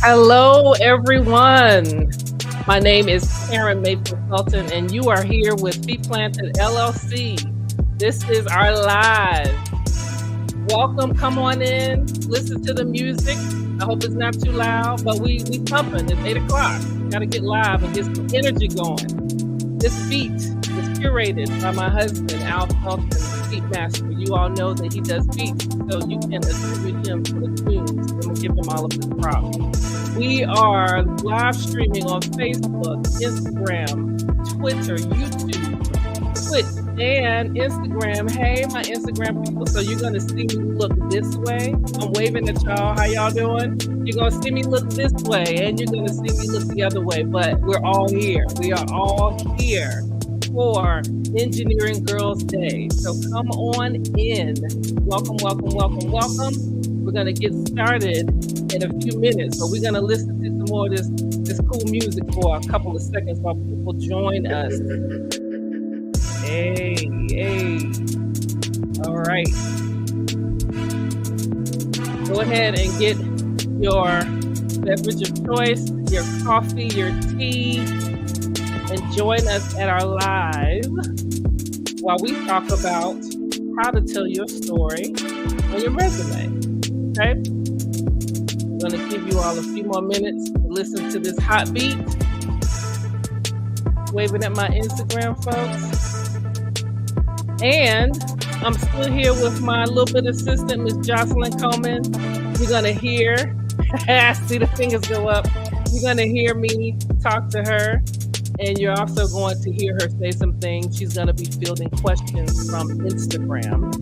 Hello, everyone. My name is Karen Mayfield Felton, and you are here with Feet Planted LLC. This is our live. Welcome. Come on in. Listen to the music. I hope it's not too loud, but we pumping. It's 8 o'clock. Got to get live and get some energy going. This beat is curated by my husband, Al Felton, Beat Master. You all know that he does beats, so you can attribute him to the tunes. I'm going to give him all of his props. We are live streaming on Facebook, Instagram, Twitter, YouTube, Twitch, and Instagram. Hey, my Instagram people. So you're going to see me look this way. I'm waving at y'all. How y'all doing? You're going to see me look this way, and you're going to see me look the other way. But we're all here. We are all here for Engineering Girls Day. So come on in. Welcome, welcome, welcome, welcome. We're going to get started in a few minutes. So we're going to listen to some more of this cool music for a couple of seconds while people join us. Hey. All right. Go ahead and get your beverage of choice, your coffee, your tea, and join us at our live while we talk about how to tell your story on your resume. Okay? I'm going to give you all a few more minutes to listen to this hot beat. Waving at my Instagram folks. And I'm still here with my little bit assistant, Miss Jocelyn Coleman. You're going to hear, see the fingers go up. You're going to hear me talk to her. And you're also going to hear her say some things. She's going to be fielding questions from Instagram.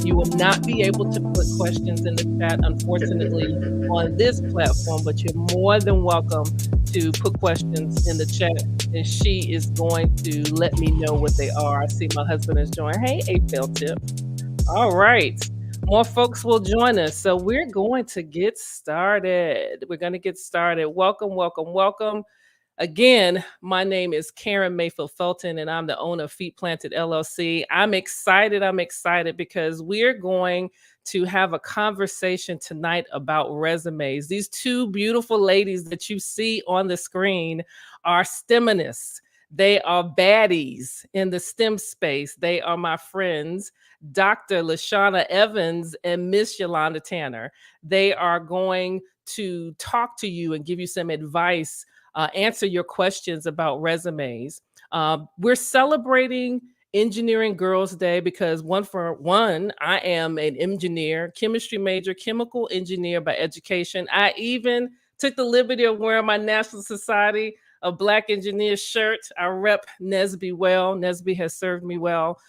You will not be able to put questions in the chat, unfortunately, on this platform, but you're more than welcome to put questions in the chat, and she is going to let me know what they are. I see my husband is joining. Hey, A-Tail Tip. All right. More folks will join us. So we're going to get started. Welcome, welcome, welcome. Again, my name is Karen Mayfield Felton, and I'm the owner of Feet Planted LLC. I'm excited because we're going to have a conversation tonight about resumes. These two beautiful ladies that you see on the screen are STEMinists. They are baddies in the STEM space. They are my friends, Dr. LaShauna Evans and Miss Yolanda Tanner. They are going to talk to you and give you some advice, answer your questions about resumes. We're celebrating Engineering Girls Day because I am an engineer, chemistry major, chemical engineer by education. I even took the liberty of wearing my National Society of Black Engineers shirt. I rep NSBE well. NSBE has served me well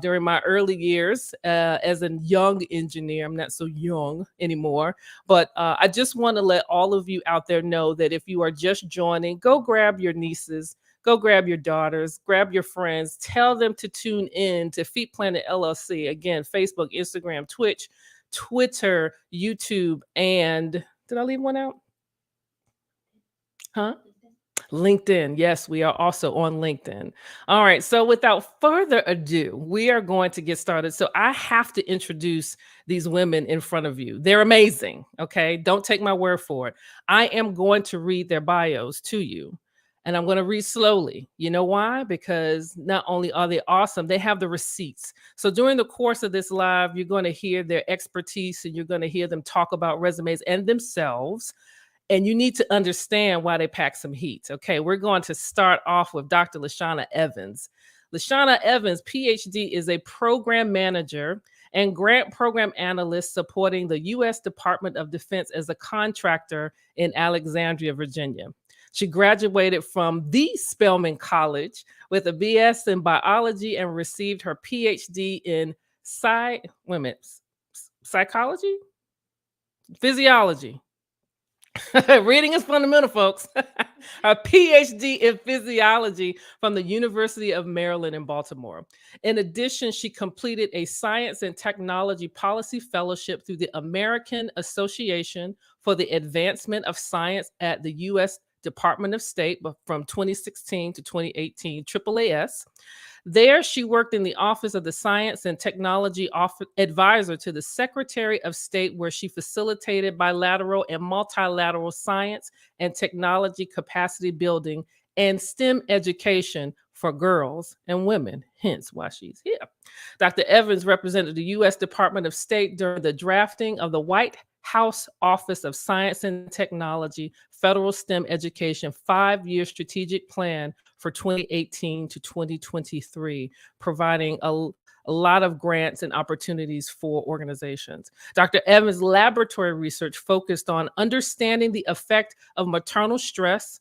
during my early years as a young engineer. I'm not so young anymore, but I just want to let all of you out there know that if you are just joining, go grab your nieces, go grab your daughters, grab your friends, tell them to tune in to Feet Planted LLC. Again, Facebook, Instagram, Twitch, Twitter, YouTube, and did I leave one out? Huh? LinkedIn. Yes, we are also on LinkedIn. All right. So without further ado, we are going to get started. So I have to introduce these women in front of you. They're amazing. Okay. Don't take my word for it. I am going to read their bios to you, and I'm going to read slowly. You know why? Because not only are they awesome, they have the receipts. So during the course of this live, you're going to hear their expertise, and you're going to hear them talk about resumes and themselves. And you need to understand why they pack some heat. Okay, we're going to start off with Dr. LaShauna Evans. LaShauna Evans, PhD, is a program manager and grant program analyst supporting the U.S. Department of Defense as a contractor in Alexandria, Virginia. She graduated from the Spelman College with a BS in biology and received her PhD in psychology? Physiology. Reading is fundamental, folks. A PhD in physiology from the University of Maryland in Baltimore. In addition, she completed a Science and Technology Policy Fellowship through the American Association for the Advancement of Science at the U.S. Department of State, but from 2016 to 2018, AAAS. There, she worked in the Office of the Science and Technology Advisor to the Secretary of State, where she facilitated bilateral and multilateral science and technology capacity building and STEM education for girls and women, hence why she's here. Dr. Evans represented the U.S. Department of State during the drafting of the White House Office of Science and Technology Federal STEM Education 5-year strategic plan for 2018 to 2023, providing a lot of grants and opportunities for organizations. Dr. Evans' laboratory research focused on understanding the effect of maternal stress,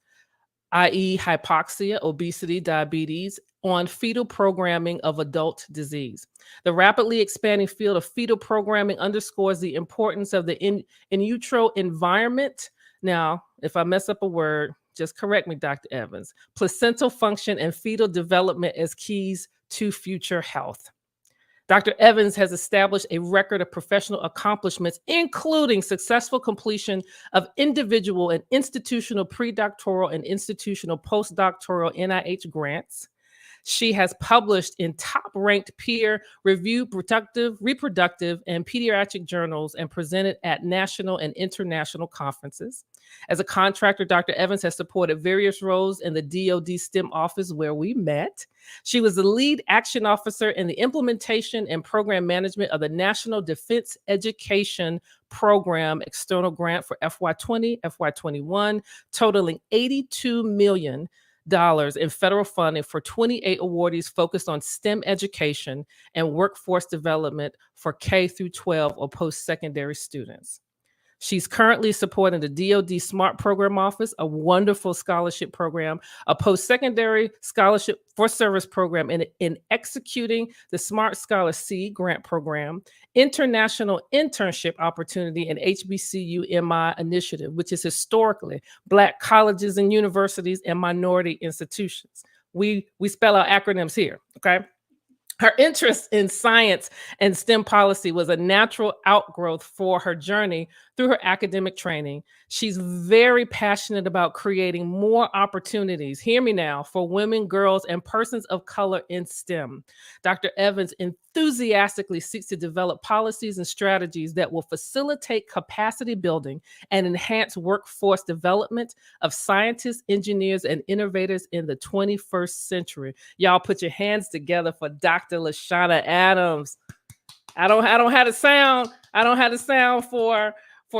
i.e. hypoxia, obesity, diabetes, on fetal programming of adult disease. The rapidly expanding field of fetal programming underscores the importance of the in utero environment. Now, if I mess up a word, just correct me, Dr. Evans. Placental function and fetal development as keys to future health. Dr. Evans has established a record of professional accomplishments, including successful completion of individual and institutional predoctoral and institutional postdoctoral NIH grants. She has published in top-ranked peer-reviewed reproductive, and pediatric journals and presented at national and international conferences. As a contractor, Dr. Evans has supported various roles in the DoD STEM office where we met. She was the lead action officer in the implementation and program management of the National Defense Education Program external grant for FY20, FY21, totaling $82 million in federal funding for 28 awardees focused on STEM education and workforce development for K through 12 or post-secondary students. She's currently supporting the DoD SMART Program Office, a wonderful scholarship program, a post-secondary scholarship for service program, in executing the SMART Scholar C grant program, international internship opportunity, and HBCU MI initiative, which is historically Black colleges and universities and minority institutions. We spell out acronyms here, okay? Her interest in science and STEM policy was a natural outgrowth for her journey through her academic training. She's very passionate about creating more opportunities, hear me now, for women, girls, and persons of color in STEM. Dr. Evans enthusiastically seeks to develop policies and strategies that will facilitate capacity building and enhance workforce development of scientists, engineers, and innovators in the 21st century. Y'all put your hands together for Dr. LaShauna Evans. I don't have the sound. I don't have the sound for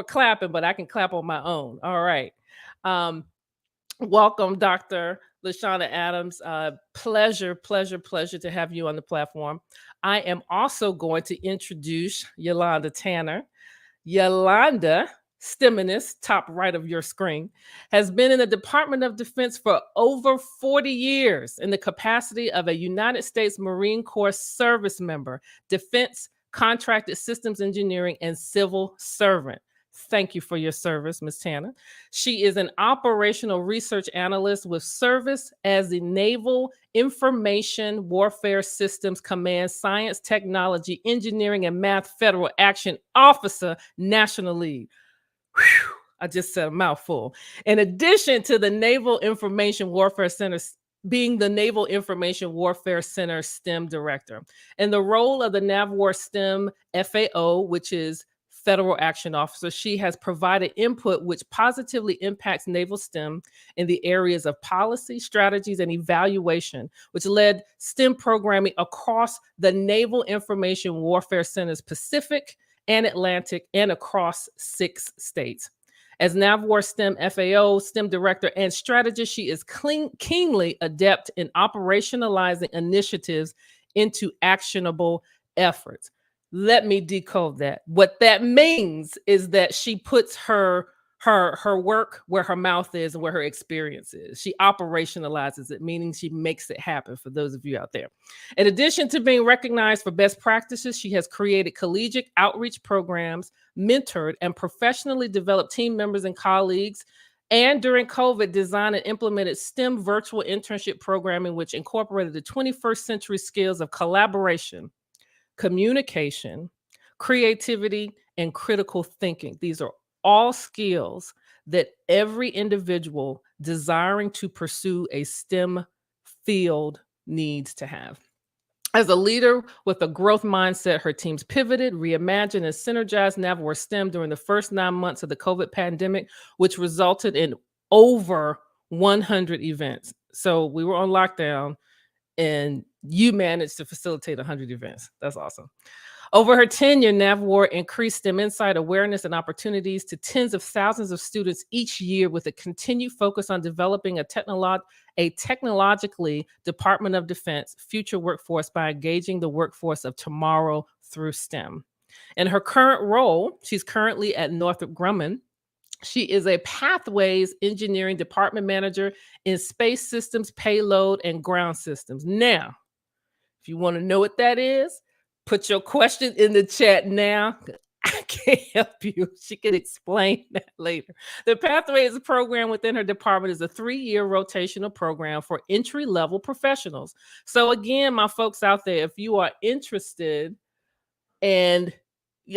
clapping, but I can clap on my own. All right. Welcome, Dr. LaShauna Evans. Pleasure to have you on the platform. I am also going to introduce Yolanda Tanner. Yolanda, STEMinist, top right of your screen, has been in the Department of Defense for over 40 years in the capacity of a United States Marine Corps service member, defense contracted systems engineering, and civil servant. Thank you for your service, Ms. Tanner. She is an operational research analyst with service as the Naval Information Warfare Systems Command Science, Technology, Engineering, and Math Federal Action Officer, National Lead. Whew, I just said a mouthful. In addition to the Naval Information Warfare Center, being the Naval Information Warfare Center STEM Director. In the role of the NAVWAR STEM FAO, which is Federal Action Officer, she has provided input which positively impacts naval STEM in the areas of policy, strategies, and evaluation, which led STEM programming across the Naval Information Warfare Center's Pacific and Atlantic and across 6 states. As NAVWAR STEM FAO, STEM Director, and strategist, she is keenly adept in operationalizing initiatives into actionable efforts. Let me decode that. What that means is that she puts her work where her mouth is and where her experience is. She operationalizes it, meaning she makes it happen for those of you out there. In addition to being recognized for best practices, she has created collegiate outreach programs, mentored and professionally developed team members and colleagues, and during COVID, designed and implemented STEM virtual internship programming, which incorporated the 21st century skills of collaboration, communication, creativity, and critical thinking. These are all skills that every individual desiring to pursue a STEM field needs to have. As a leader with a growth mindset, her teams pivoted, reimagined, and synergized Navwar STEM during the first 9 months of the COVID pandemic, which resulted in over 100 events. So we were on lockdown, and you managed to facilitate 100 events. That's awesome. Over her tenure, Navwar increased STEM insight, awareness, and opportunities to tens of thousands of students each year, with a continued focus on developing a technologically Department of Defense future workforce by engaging the workforce of tomorrow through STEM. In her current role, she's currently at Northrop Grumman. She is a Pathways Engineering Department Manager in Space Systems, Payload, and Ground Systems. Now, if you want to know what that is, put your question in the chat now. I can't help you. She can explain that later. The Pathways program within her department is a 3-year rotational program for entry-level professionals. So again, my folks out there, if you are interested, and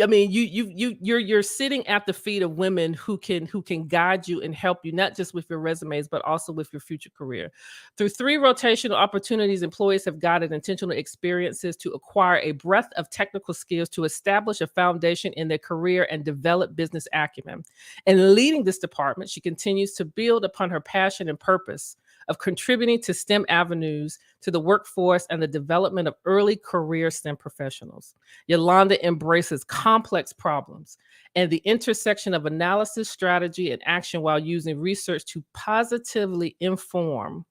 I mean, you're sitting at the feet of women who can guide you and help you, not just with your resumes, but also with your future career. Through 3 rotational opportunities, employees have guided intentional experiences to acquire a breadth of technical skills to establish a foundation in their career and develop business acumen. And leading this department, she continues to build upon her passion and purpose of contributing to STEM avenues to the workforce and the development of early career STEM professionals. Yolanda embraces complex problems and the intersection of analysis, strategy, and action while using research to positively inform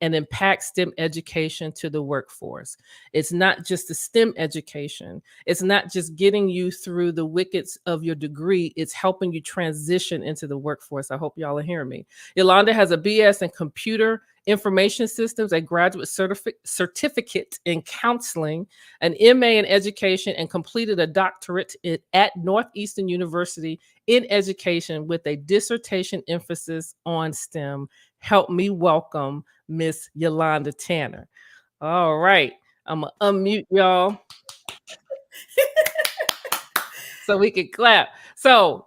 and impact STEM education to the workforce. It's not just a STEM education. It's not just getting you through the wickets of your degree. It's helping you transition into the workforce. I hope y'all are hearing me. Yolanda has a BS in computer information systems, a graduate certificate in counseling, an MA in education, and completed a doctorate at Northeastern University in education with a dissertation emphasis on STEM. Help me welcome Miss Yolanda Tanner. All right. I'm going to unmute y'all so we can clap. So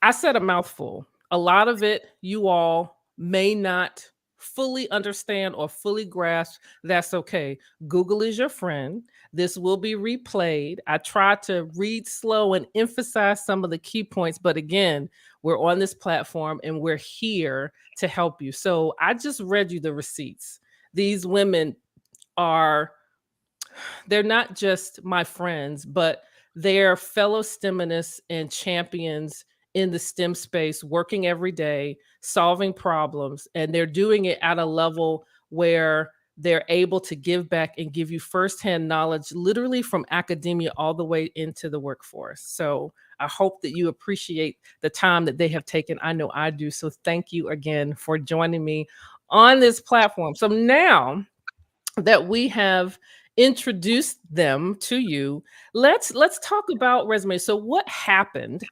I said a mouthful. A lot of it you all may not fully understand or fully grasp. That's okay. Google is your friend. This will be replayed. I try to read slow and emphasize some of the key points, but again, we're on this platform and we're here to help you. So I just read you the receipts. These women they're not just my friends, but they're fellow STEMinists and champions in the STEM space, working every day, solving problems, and they're doing it at a level where they're able to give back and give you firsthand knowledge, literally from academia all the way into the workforce. So I hope that you appreciate the time that they have taken. I know I do. So thank you again for joining me on this platform. So now that we have introduced them to you, let's talk about resumes. So what happened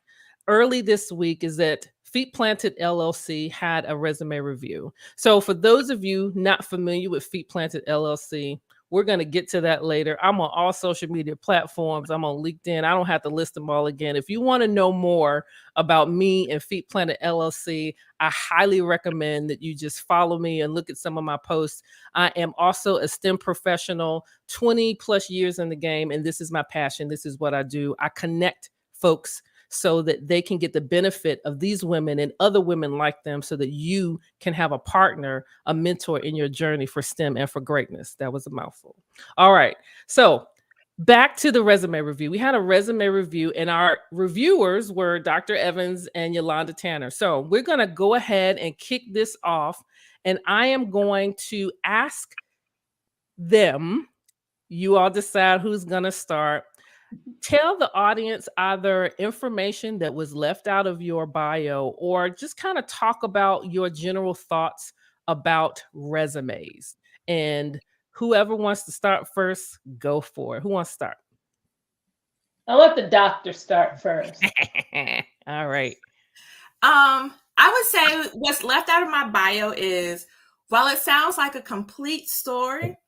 early this week is that Feet Planted LLC had a resume review. So for those of you not familiar with Feet Planted LLC, we're going to get to that later. I'm on all social media platforms. I'm on LinkedIn. I don't have to list them all again. If you want to know more about me and Feet Planted LLC, I highly recommend that you just follow me and look at some of my posts. I am also a STEM professional, 20 plus years in the game, and this is my passion. This is what I do. I connect folks so that they can get the benefit of these women and other women like them, so that you can have a partner, a mentor in your journey for STEM and for greatness. That was a mouthful. All right. So back to the resume review. We had a resume review, and our reviewers were Dr. Evans and Yolanda Tanner. So we're going to go ahead and kick this off, and I am going to ask them, you all decide who's going to start. Tell the audience either information that was left out of your bio, or just kind of talk about your general thoughts about resumes. And whoever wants to start first, go for it. Who wants to start? I'll let the doctor start first. All right. I would say what's left out of my bio is, while it sounds like a complete story,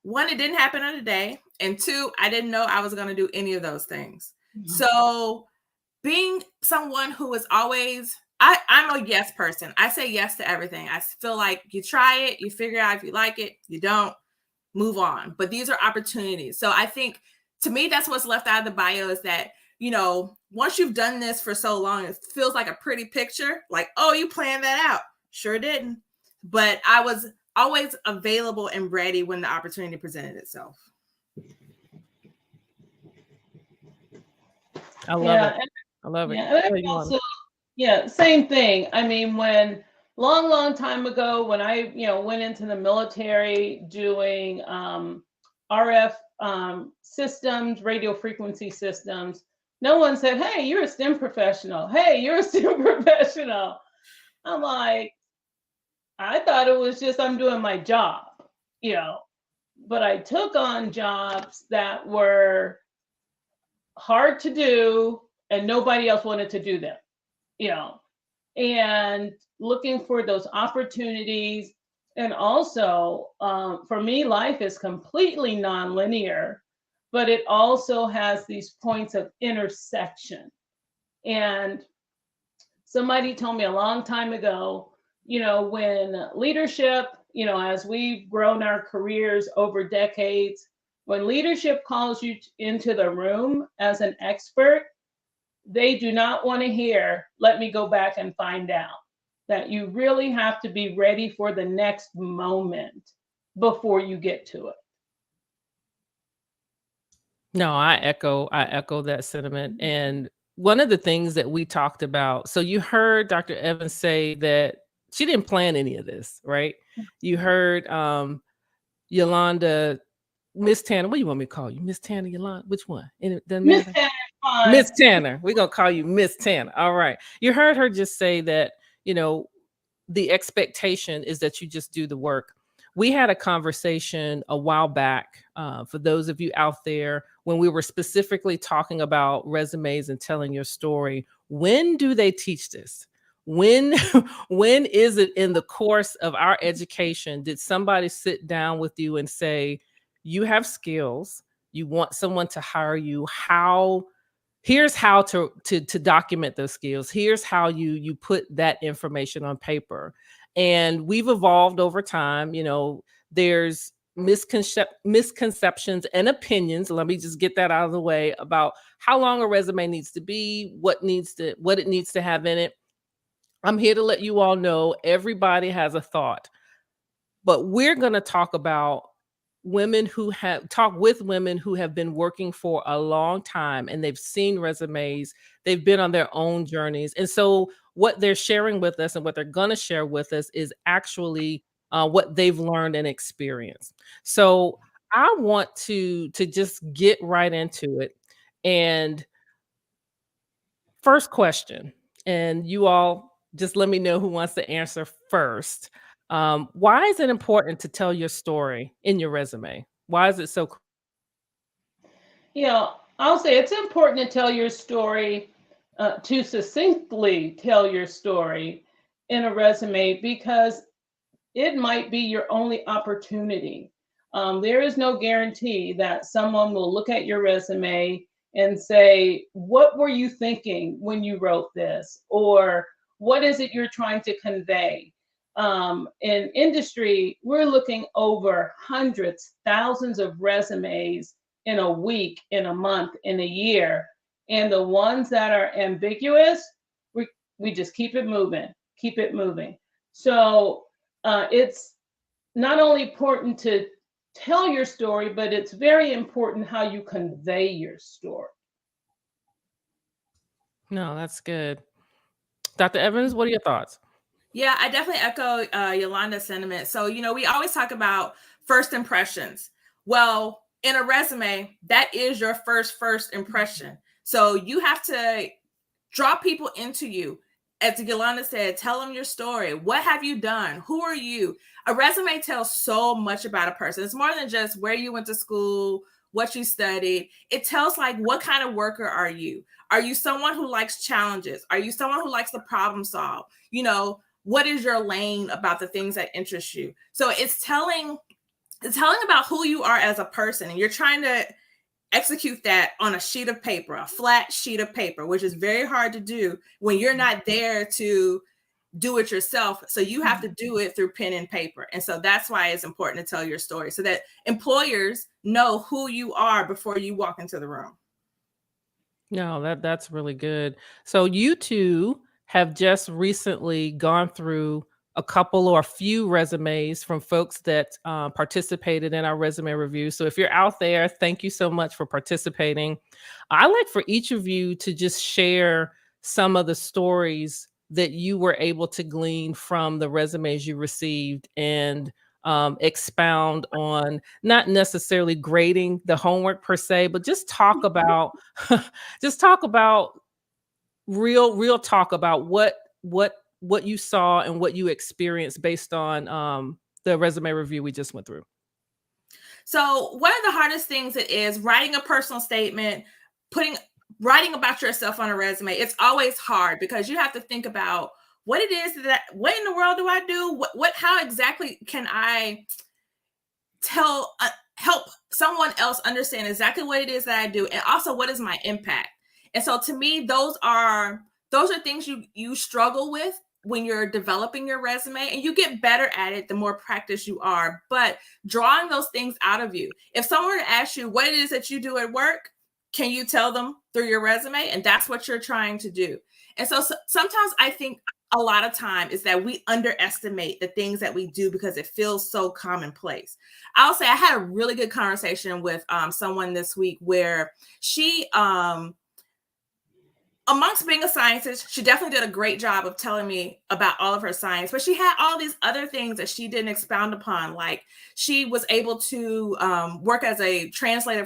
one, it didn't happen in a day, and two, I didn't know I was going to do any of those things. Mm-hmm. So being someone who is always I'm a yes person. I say yes to everything. I feel like you try it, you figure out if you like it, you don't, move on. But these are opportunities. So I think, to me, that's what's left out of the bio, is that, once you've done this for so long, it feels like a pretty picture. Like, oh, you planned that out. Sure didn't. But I was always available and ready when the opportunity presented itself. I love it. I love it. Also, same thing. I mean, when long time ago, when I, went into the military doing RF systems, radio frequency systems, no one said, hey, you're a STEM professional. Hey, you're a STEM professional. I'm like, I thought it was just I'm doing my job, but I took on jobs that were hard to do and nobody else wanted to do them, and looking for those opportunities. And also, for me, life is completely nonlinear, but it also has these points of intersection. And somebody told me a long time ago, when leadership, as we've grown our careers over decades, when leadership calls you into the room as an expert, they do not want to hear, let me go back and find out. That you really have to be ready for the next moment before you get to it. No, I echo that sentiment. And one of the things that we talked about, so you heard Dr. Evans say that she didn't plan any of this, right? You heard Yolanda, Miss Tanner. What do you want me to call you? Miss Tanner, Yolanda? Which one? It doesn't matter. Miss Tanner, fine. Miss Tanner. We're gonna call you Miss Tanner. All right. You heard her just say that, the expectation is that you just do the work. We had a conversation a while back, for those of you out there, when we were specifically talking about resumes and telling your story. When do they teach this? When is it in the course of our education did somebody sit down with you and say, you have skills, you want someone to hire you, here's how to document those skills. Here's how you put that information on paper. And we've evolved over time. There's misconceptions and opinions. Let me just get that out of the way about how long a resume needs to be, what it needs to have in it. I'm here to let you all know everybody has a thought, but we're going to talk with women who have been working for a long time and they've seen resumes, they've been on their own journeys. And so what they're sharing with us and what they're going to share with us is actually what they've learned and experienced. So I want to just get right into it. And first question, and you all just let me know who wants to answer first. Why is it important to tell your story in your resume? Why is it so? I'll say it's important to tell your story, to succinctly tell your story in a resume, because it might be your only opportunity. There is no guarantee that someone will look at your resume and say, what were you thinking when you wrote this? Or what is it you're trying to convey? In industry, we're looking over hundreds, thousands of resumes in a week, in a month, in a year. And the ones that are ambiguous, we just keep it moving. So it's not only important to tell your story, but it's very important how you convey your story. No, that's good. Dr. Evans, what are your thoughts? Yeah, I definitely echo Yolanda's sentiment. So, we always talk about first impressions. Well, in a resume, that is your first impression. So you have to draw people into you. As Yolanda said, tell them your story. What have you done? Who are you? A resume tells so much about a person. It's more than just where you went to school, what you studied. It tells what kind of worker are you? Are you someone who likes challenges? Are you someone who likes to problem solve? What is your lane about the things that interest you? So it's telling about who you are as a person, and you're trying to execute that on a sheet of paper, a flat sheet of paper, which is very hard to do when you're not there to do it yourself. So you have to do it through pen and paper. And so that's why it's important to tell your story so that employers know who you are before you walk into the room. No, that's really good. So you two have just recently gone through a couple or a few resumes from folks that participated in our resume review. So if you're out there, thank you so much for participating. I'd like for each of you to just share some of the stories that you were able to glean from the resumes you received and expound on, not necessarily grading the homework per se, but just talk about just talk about real talk about what you saw and what you experienced based on the resume review we just went through. So one of the hardest things it is writing a personal statement, writing about yourself on a resume. It's always hard because you have to think about what it is what in the world do I do? How exactly can I help someone else understand exactly what it is that I do? And also, what is my impact? And so to me, those are things you struggle with when you're developing your resume, and you get better at it the more practice you are, but drawing those things out of you. If someone were to ask you what it is that you do at work, can you tell them through your resume? And that's what you're trying to do. And so sometimes I think a lot of time is that we underestimate the things that we do because it feels so commonplace. I'll say I had a really good conversation with someone this week where she, amongst being a scientist, she definitely did a great job of telling me about all of her science, but she had all these other things that she didn't expound upon. Like she was able to work as a translator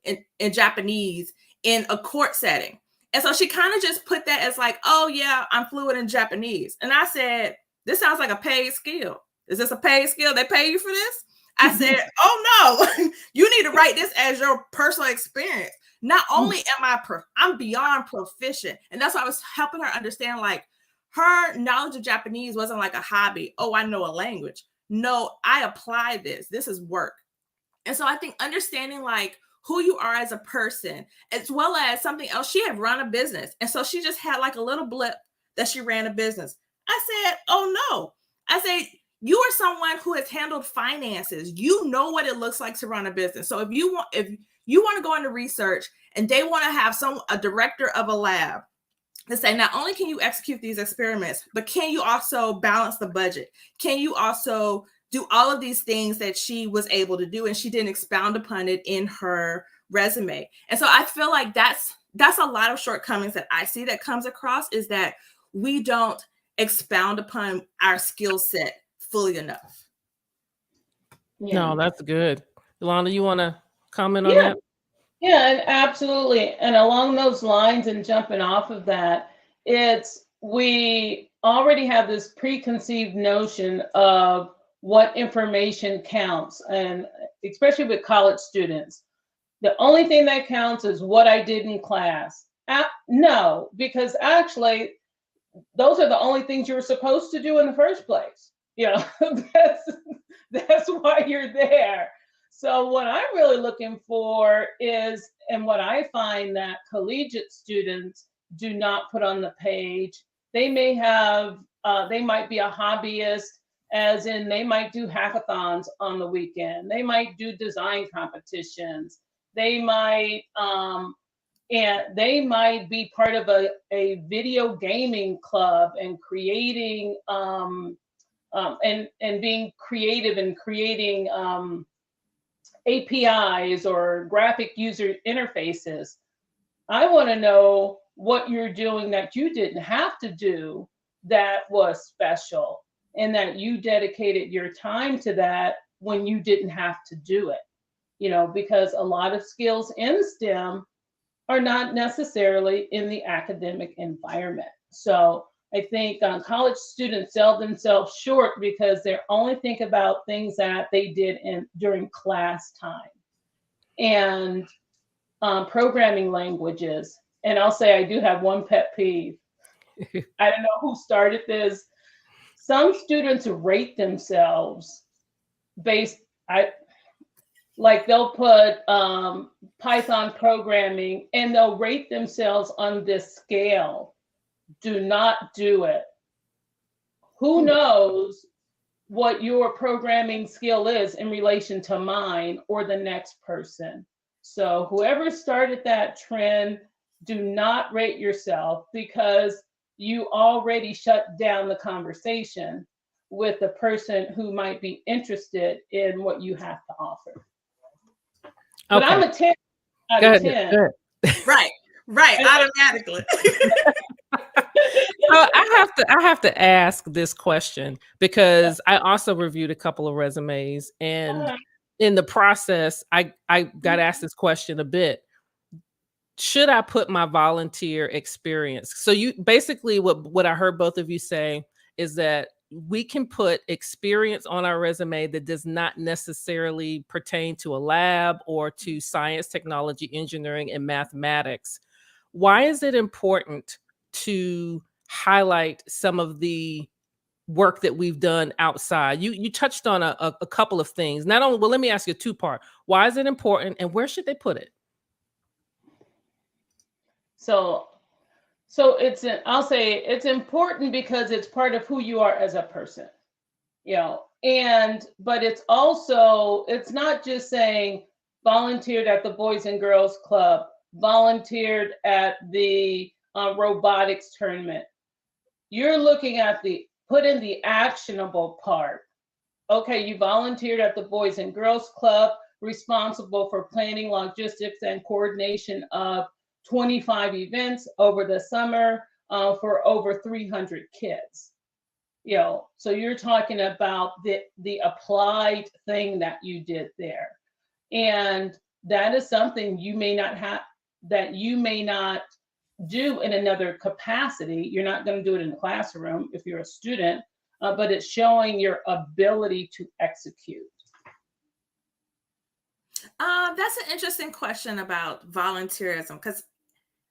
in Japanese in a court setting. And so she kind of just put that as like, oh yeah, I'm fluent in Japanese. And I said, this sounds like a paid skill. Is this a paid skill? They pay you for this? I said, oh no, you need to write this as your personal experience. Not only am I'm beyond proficient. And that's why I was helping her understand, like, her knowledge of Japanese wasn't like a hobby. Oh, I know a language. No, I apply this. This is work. And so I think understanding like who you are as a person, as well as something else, she had run a business. And so she just had like a little blip that she ran a business. I said, oh no. I said, you are someone who has handled finances. You know what it looks like to run a business. So if you want to go into research and they want to have a director of a lab to say, not only can you execute these experiments, but can you also balance the budget? Can you also do all of these things that she was able to do? And she didn't expound upon it in her resume. And so I feel like that's a lot of shortcomings that I see that comes across, is that we don't expound upon our skill set fully enough. Yeah. No, that's good. Yolanda, you want to comment on that? Yeah, and absolutely. And along those lines and jumping off of that, we already have this preconceived notion of what information counts, and especially with college students. The only thing that counts is what I did in class. No, because actually, those are the only things you were supposed to do in the first place. You know, that's why you're there. So what I'm really looking for is, and what I find that collegiate students do not put on the page, they may have, they might be a hobbyist, as in they might do hackathons on the weekend. They might do design competitions. They might, be part of a video gaming club and creating, and being creative and creating APIs or graphic user interfaces. I want to know what you're doing that you didn't have to do that was special, and that you dedicated your time to that when you didn't have to do it. You know, because a lot of skills in STEM are not necessarily in the academic environment. So I think college students sell themselves short because they only think about things that they did during class time. And programming languages. And I'll say I do have one pet peeve. I don't know who started this. Some students rate themselves based, Like they'll put Python programming and they'll rate themselves on this scale. Do not do it. Who knows what your programming skill is in relation to mine or the next person? So whoever started that trend, do not rate yourself, because you already shut down the conversation with the person who might be interested in what you have to offer. But I'm a 10 out of 10. Go ahead. Right, automatically. So I have to ask this question, because I also reviewed a couple of resumes, and in the process, I got asked this question a bit. Should I put my volunteer experience? So you basically, what I heard both of you say is that we can put experience on our resume that does not necessarily pertain to a lab or to science, technology, engineering, and mathematics. Why is it important to highlight some of the work that we've done outside? You touched on a couple of things. Not only, well, let me ask you a two-part. Why is it important, and where should they put it? So I'll say it's important because it's part of who you are as a person, but it's also, it's not just saying volunteered at the Boys and Girls Club, volunteered at the robotics tournament. You're looking at put in the actionable part. Okay, you volunteered at the Boys and Girls Club, responsible for planning, logistics, and coordination of 25 events over the summer for over 300 kids. So you're talking about the applied thing that you did there. And that is something you may not do in another capacity. You're not going to do it in the classroom if you're a student, but it's showing your ability to execute. That's an interesting question about volunteerism, because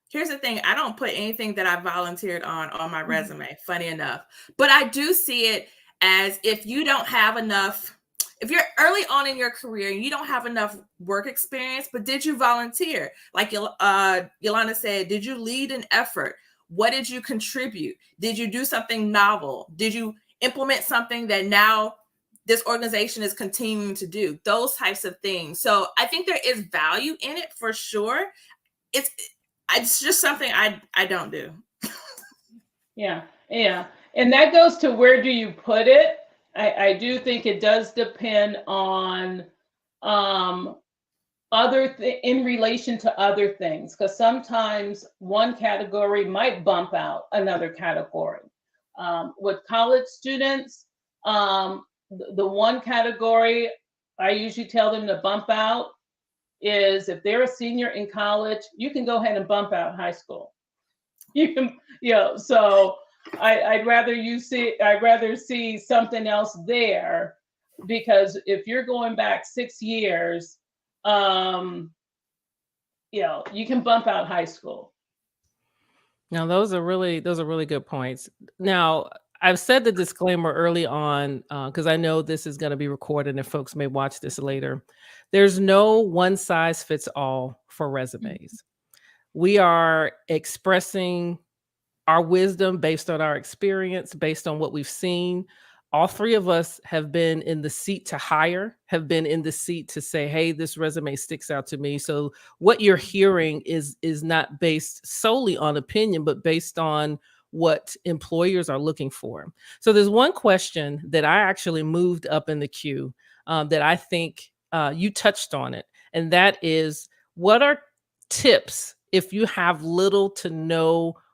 here's the thing. I don't put anything that I volunteered on my resume, funny enough. But I do see it as, if you don't have enough, if you're early on in your career and you don't have enough work experience, but did you volunteer? Like Yolanda said, did you lead an effort? What did you contribute? Did you do something novel? Did you implement something that now this organization is continuing to do? Those types of things. So I think there is value in it for sure. It's just something I don't do. Yeah. And that goes to, where do you put it? I do think it does depend on in relation to other things, because sometimes one category might bump out another category. With college students, the one category I usually tell them to bump out is, if they're a senior in college, you can go ahead and bump out high school. You can, so I'd rather see something else there, because if you're going back 6 years, you can bump out high school. Now, those are really good points. Now, I've said the disclaimer early on, because I know this is going to be recorded and folks may watch this later. There's no one size fits all for resumes. We are expressing our wisdom based on our experience, based on what we've seen. All three of us have been in the seat to hire, have been in the seat to say, hey, this resume sticks out to me. So what you're hearing is not based solely on opinion, but based on what employers are looking for. So there's one question that I actually moved up in the queue that I think you touched on it. And that is, what are tips if you have little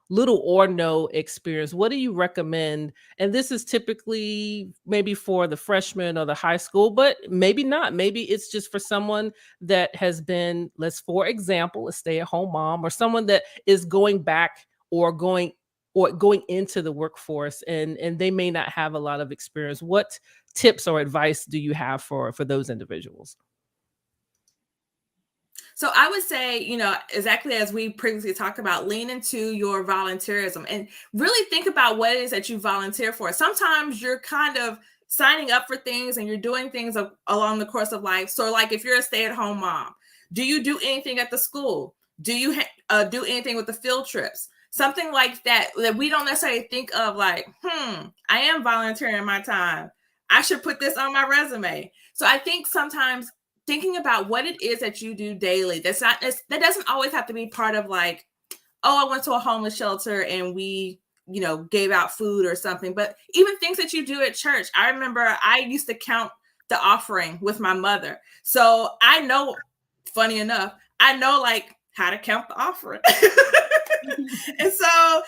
or no experience? What do you recommend? And this is typically maybe for the freshman or the high school, but maybe not. Maybe it's just for someone that has been, for example, a stay-at-home mom, or someone that is going back or going into the workforce, and they may not have a lot of experience. What tips or advice do you have for those individuals? So I would say, exactly as we previously talked about, lean into your volunteerism and really think about what it is that you volunteer for. Sometimes you're kind of signing up for things and you're doing things along the course of life. So like if you're a stay-at-home mom, do you do anything at the school? Do you do anything with the field trips? Something like that we don't necessarily think of like, I am volunteering my time. I should put this on my resume. So I think sometimes thinking about what it is that you do daily, that doesn't always have to be part of like, oh, I went to a homeless shelter and we, gave out food or something, but even things that you do at church. I remember I used to count the offering with my mother. So I know, funny enough, I know like how to count the offering. And so,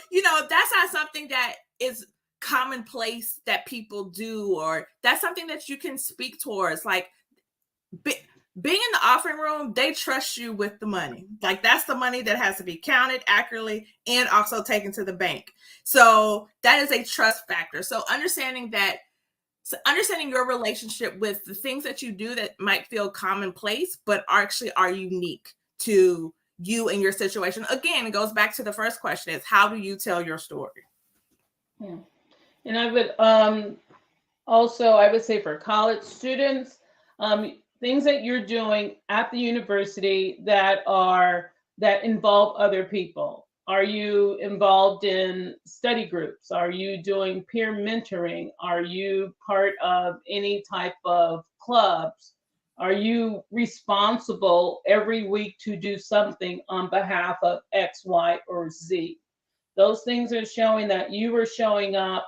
that's not something that is commonplace that people do, or that's something that you can speak towards. Like being in the offering room, they trust you with the money. Like that's the money that has to be counted accurately and also taken to the bank. So that is a trust factor. So understanding your relationship with the things that you do that might feel commonplace, but actually are unique to you and your situation. Again, it goes back to the first question, is how do you tell your story? Yeah. And I would also, I would say for college students, things that you're doing at the university that involve other people. Are you involved in study groups? Are you doing peer mentoring? Are you part of any type of clubs? Are you responsible every week to do something on behalf of X, Y, or Z? Those things are showing that you are showing up.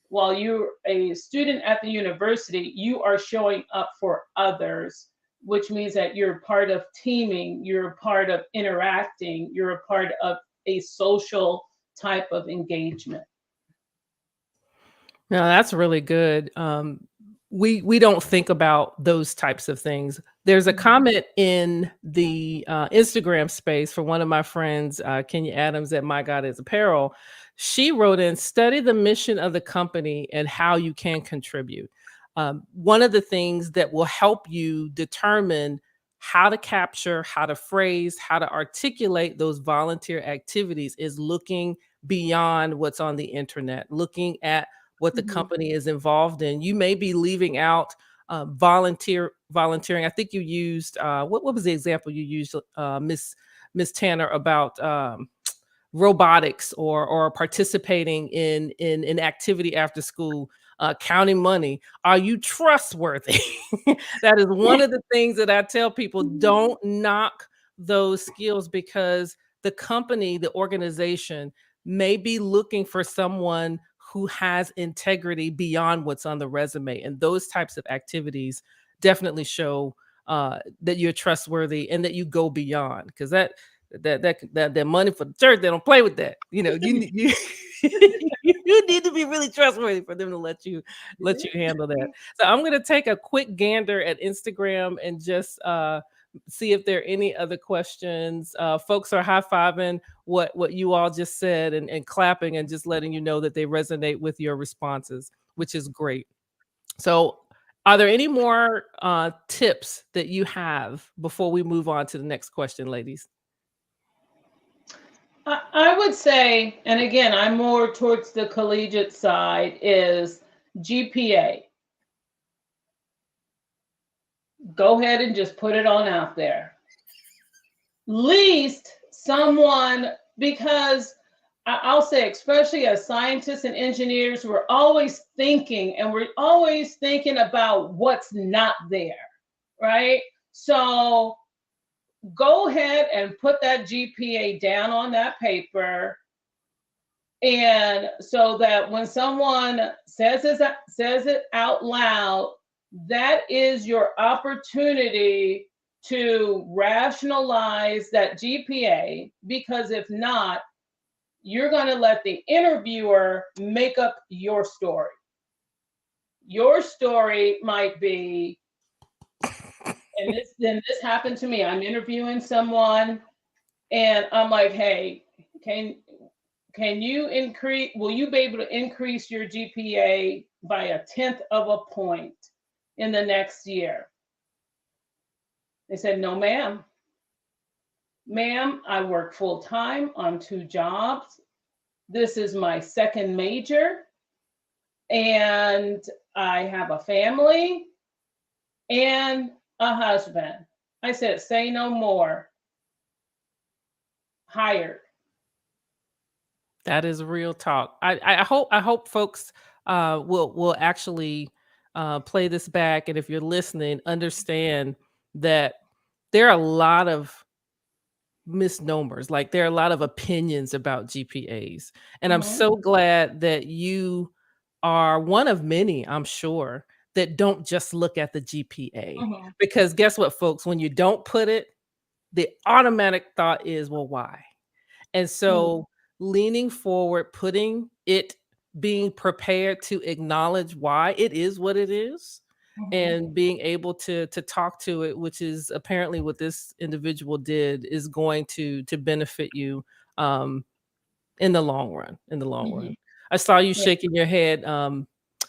While you're a student at the university, you are showing up for others, which means that you're part of teaming, you're part of interacting, you're a part of a social type of engagement. No, that's really good. We don't think about those types of things. There's a comment in the Instagram space for one of my friends, Kenya Adams at My God is Apparel. She wrote in, study the mission of the company and how you can contribute. One of the things that will help you determine how to capture, how to phrase, how to articulate those volunteer activities is looking beyond what's on the internet, looking at what the company is involved in. You may be leaving out volunteering. I think you used what was the example you used, Miss Tanner, about robotics or participating in activity after school, counting money. Are you trustworthy? That is one of the things that I tell people. Don't knock those skills, because the company, the organization may be looking for someone who has integrity beyond what's on the resume. And those types of activities definitely show that you're trustworthy and that you go beyond, because that money for the church, they don't play with that. You you need to be really trustworthy for them to let you handle that. So I'm going to take a quick gander at Instagram and just see if there are any other questions. Folks are high-fiving what you all just said and clapping and just letting you know that they resonate with your responses, which is great. So are there any more tips that you have before we move on to the next question, ladies? I would say, and again, I'm more towards the collegiate side, is GPA. Go ahead and just put it on out there. Least someone, because I'll say, especially as scientists and engineers, we're always thinking about what's not there, right? So go ahead and put that GPA down on that paper. And so that when someone says it out loud, that is your opportunity to rationalize that GPA, because if not, you're going to let the interviewer make up your story. Your story might be, and this happened to me. I'm interviewing someone and I'm like, hey, will you be able to increase your GPA by 1/10 of a point in the next year? They said, no, ma'am. Ma'am, I work full time on 2 jobs. This is my second major. and I have a family and a husband. I said, say no more. Hired. That is real talk. I hope folks will actually play this back, and if you're listening, understand that there are a lot of misnomers. Like, there are a lot of opinions about GPAs, and I'm Mhm, so glad that you are one of many, I'm sure, that don't just look at the GPA, mhm, because guess what, folks? When you don't put it, the automatic thought is, well, why? And mhm, so leaning forward, putting it, being prepared to acknowledge why it is what it is, mhm. and being able to talk to it, which is apparently what this individual did, is going to benefit you um in the long run, in the long Mhm. run. I saw you Yeah. shaking your head,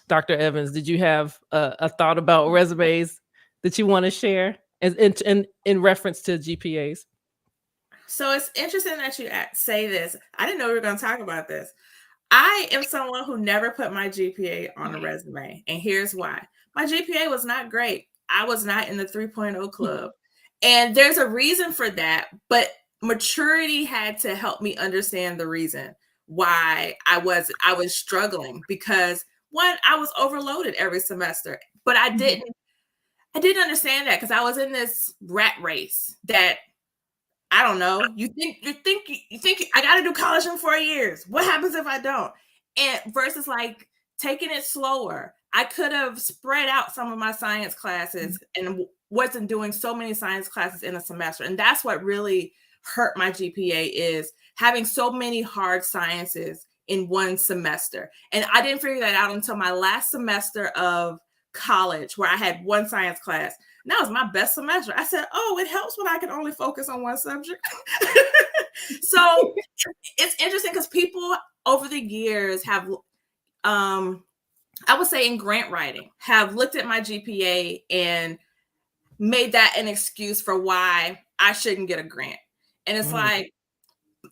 Dr. Evans. Did you have a thought about resumes that you want to share as in reference to GPAs? So it's interesting that you say this. I didn't know we were going to talk about this. I am someone who never put my GPA on a resume. And here's why. My GPA was not great. I was not in the 3.0 club. And there's a reason for that, but maturity had to help me understand the reason why I was struggling, because one, I was overloaded every semester, but Mhm, I didn't understand that because I was in this rat race that I don't know. You think I got to do college in 4 years. What happens if I don't? And versus like taking it slower. I could have spread out some of my science classes and wasn't doing so many science classes in a semester. And that's what really hurt my GPA, is having so many hard sciences in one semester. And I didn't figure that out until my last semester of college, where I had one science class. And that was my best semester. I said, oh, it helps when I can only focus on one subject. So it's interesting because people over the years have, I would say in grant writing, have looked at my GPA and made that an excuse for why I shouldn't get a grant. And it's Mm, like,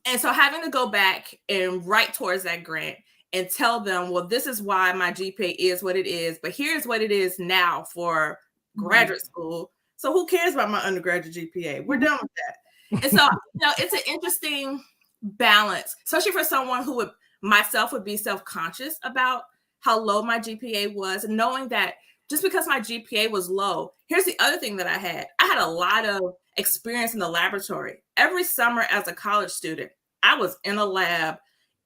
and so having to go back and write towards that grant and tell them, well, this is why my GPA is what it is, but here's what it is now for mhm, graduate school. So who cares about my undergraduate GPA? We're mhm, done with that. And so, it's an interesting balance, especially for someone who would, myself, would be self-conscious about how low my GPA was, and knowing that just because my GPA was low, here's the other thing that I had a lot of experience in the laboratory. Every summer as a college student, I was in a lab.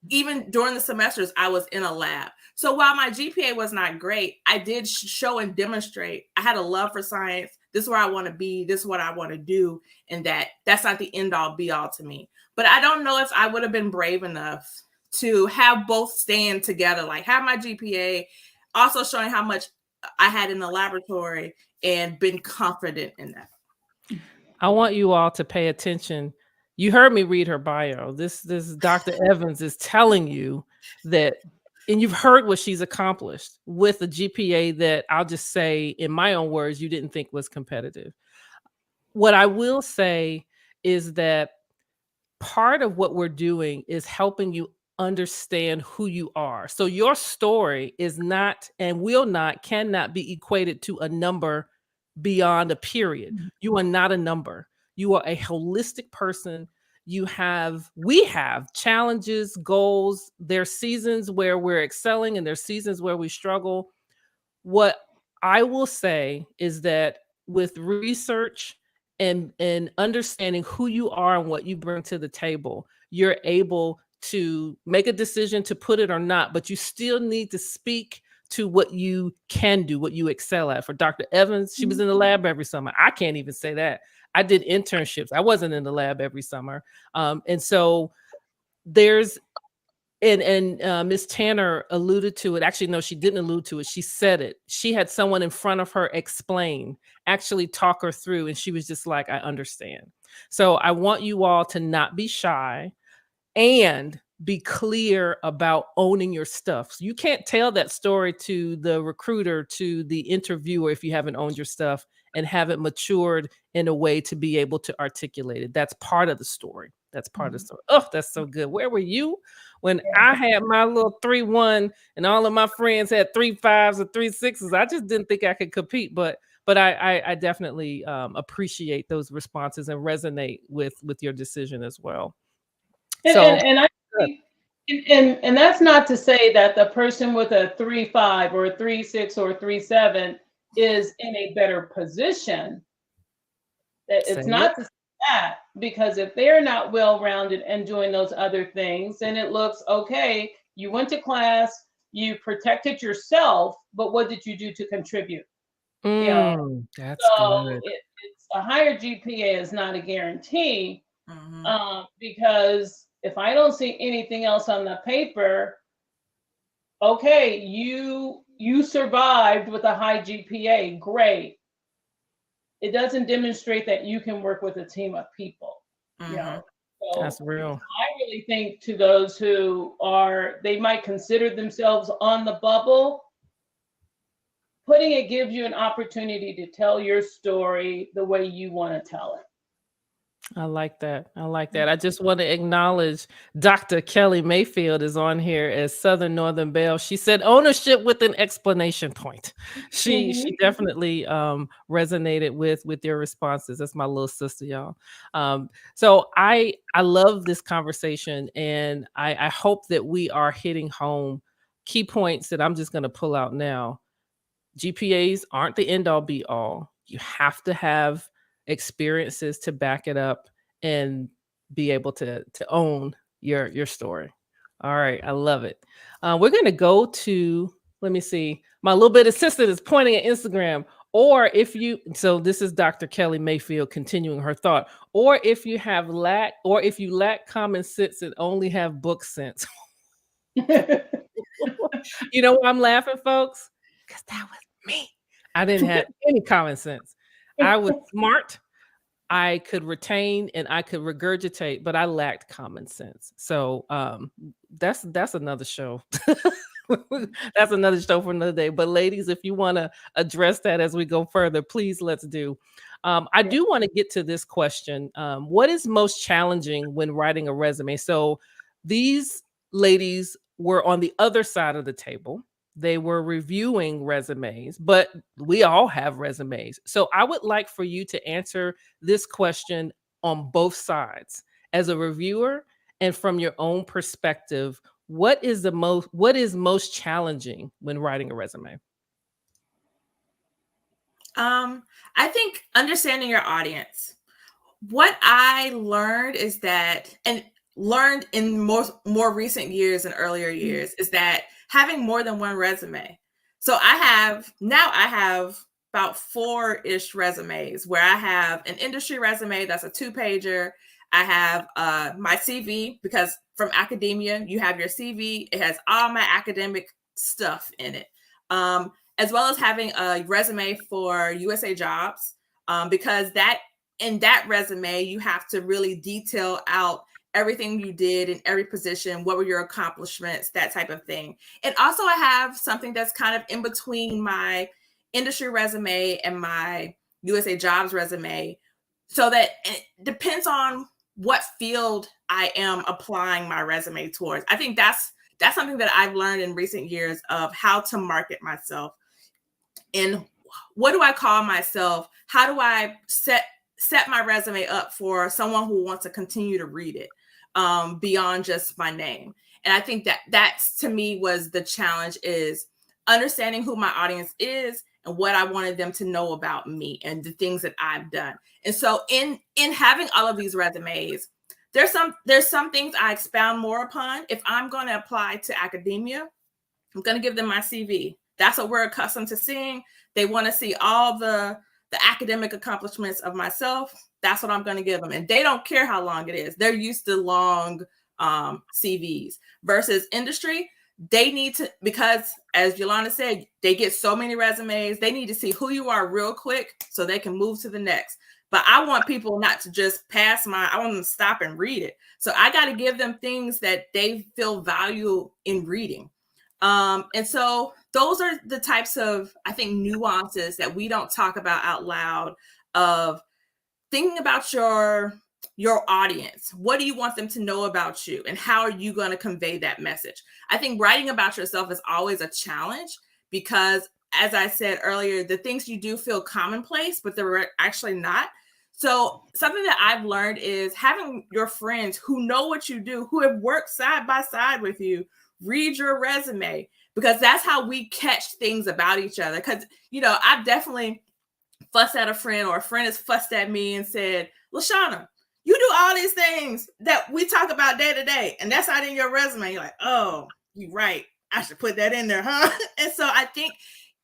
Even during the semesters, I was in a lab. So while my GPA was not great, I did show and demonstrate I had a love for science. This is where I want to be. This is what I want to do. And that's not the end all be all to me. But I don't know if I would have been brave enough to have both stand together, like have my GPA, also showing how much I had in the laboratory, and been confident in that. I want you all to pay attention. You heard me read her bio. This Dr. Evans is telling you that, and you've heard what she's accomplished with a GPA that, I'll just say in my own words, you didn't think was competitive. What I will say is that part of what we're doing is helping you understand who you are. So your story is not, and will not, cannot be equated to a number beyond a period. mhm, You are not a number. You are a holistic person. We have challenges, goals. There's seasons where we're excelling and there's seasons where we struggle. What I will say is that with research and understanding who you are and what you bring to the table, you're able to make a decision to put it or not, but you still need to speak to what you can do, what you excel at. For Dr. Evans, she was mhm, in the lab every summer. I can't even say that. I did internships. I wasn't in the lab every summer. And so there's and Miss Tanner alluded to it. Actually, no, she didn't allude to it. She said it. She had someone in front of her explain, actually talk her through, and she was just like, I understand. So I want you all to not be shy and be clear about owning your stuff. So you can't tell that story to the recruiter, to the interviewer, if you haven't owned your stuff, and haven't matured in a way to be able to articulate it. That's part of the story. That's part of the story. Oh, that's so good. Where were you when I had my little 3-1 and all of my friends had 3-5s or 3-6s? I just didn't think I could compete, but I definitely appreciate those responses and resonate with your decision as well. And I think, and that's not to say that the person with a 3-5 or a 3-6 or a 3-7 is in a better position. It's not to say that, because if they're not well-rounded and doing those other things, then it looks okay. You went to class, you protected yourself, but what did you do to contribute? That's good. It's a higher GPA is not a guarantee, because if I don't see anything else on the paper, okay, you survived with a high GPA, great. It doesn't demonstrate that you can work with a team of people. So that's real. I really think to those who they might consider themselves on the bubble, putting it gives you an opportunity to tell your story the way you want to tell it. I like that. I just want to acknowledge Dr. Kelly Mayfield is on here as Southern Northern Belle. She said ownership with an exclamation point. She definitely resonated with your responses. That's my little sister, y'all. So I love this conversation, and I hope that we are hitting home key points that I'm just going to pull out now. GPAs aren't the end all be all. You have to have experiences to back it up and be able to own your story. All right, I love it. We're going to go to, let me see, my little bit assistant is pointing at Instagram. Or if you, so this is Dr. Kelly Mayfield continuing her thought. Or if you lack common sense and only have book sense. You know why I'm laughing, folks? Because that was me. I didn't have any common sense. I was smart. I could retain and I could regurgitate, but I lacked common sense. So that's another show. That's another show for another day. But ladies, if you want to address that as we go further, please let's do. I do want to get to this question. What is most challenging when writing a resume? So these ladies were on the other side of the table. They were reviewing resumes, but we all have resumes. So I would like for you to answer this question on both sides. As a reviewer and from your own perspective, what is most challenging when writing a resume? I think understanding your audience. What I learned is that, and learned in more recent years and earlier years, is that having more than one resume. So I have about 4-ish resumes, where I have an industry resume that's a 2-pager. I have my CV, because from academia, you have your CV. It has all my academic stuff in it, as well as having a resume for USA Jobs, because in that resume, you have to really detail out everything you did in every position, what were your accomplishments, that type of thing. And also I have something that's kind of in between my industry resume and my USA Jobs resume, so that it depends on what field I am applying my resume towards. I think that's something that I've learned in recent years of how to market myself. And what do I call myself? How do I set my resume up for someone who wants to continue to read it? Beyond just my name. And I think that's to me was the challenge, is understanding who my audience is and what I wanted them to know about me and the things that I've done. And so in having all of these resumes, there's some things I expound more upon. If I'm going to apply to academia, I'm going to give them my CV. That's what we're accustomed to seeing. They want to see all the academic accomplishments of myself. That's what I'm going to give them. And they don't care how long it is. They're used to long CVs. Versus industry, they need to, because as Yolanda said, they get so many resumes. They need to see who you are real quick so they can move to the next. But I want people not to just I want them to stop and read it. So I got to give them things that they feel value in reading. And so those are the types of, I think, nuances that we don't talk about out loud, of thinking about your audience. What do you want them to know about you, and how are you going to convey that message? I think writing about yourself is always a challenge because, as I said earlier, the things you do feel commonplace, but they're actually not. So something that I've learned is having your friends who know what you do, who have worked side by side with you, read your resume, because that's how we catch things about each other. Because, I've definitely fussed at a friend, or a friend has fussed at me and said, LaShauna, you do all these things that we talk about day to day, and that's not in your resume. You're like, oh, you're right. I should put that in there, huh? And so I think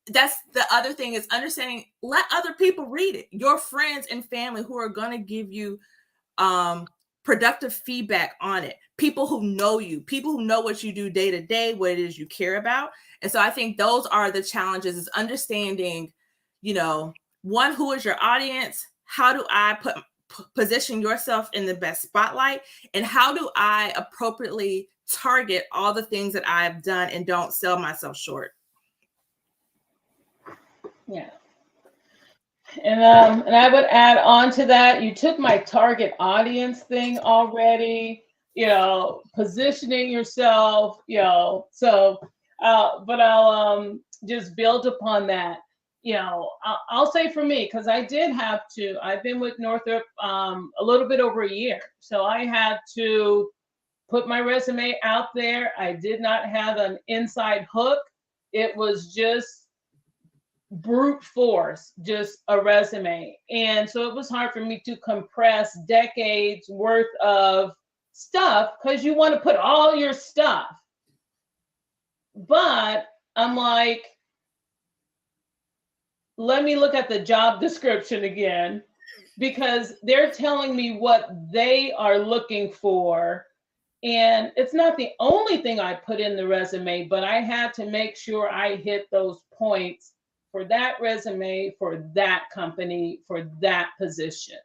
that's the other thing, is understanding, let other people read it. Your friends and family who are going to give you productive feedback on it. People who know you, people who know what you do day to day, what it is you care about. And so I think those are the challenges, is understanding, one, who is your audience? How do I position yourself in the best spotlight? And how do I appropriately target all the things that I've done and don't sell myself short? Yeah. And I would add on to that, you took my target audience thing already, positioning yourself, so, but I'll just build upon that. I'll say for me, because I've been with Northrop a little bit over a year. So I had to put my resume out there. I did not have an inside hook. It was just brute force, just a resume. And so it was hard for me to compress decades worth of stuff, because you want to put all your stuff. But I'm like, let me look at the job description again, because they're telling me what they are looking for. And it's not the only thing I put in the resume, but I had to make sure I hit those points for that resume, for that company, for that position.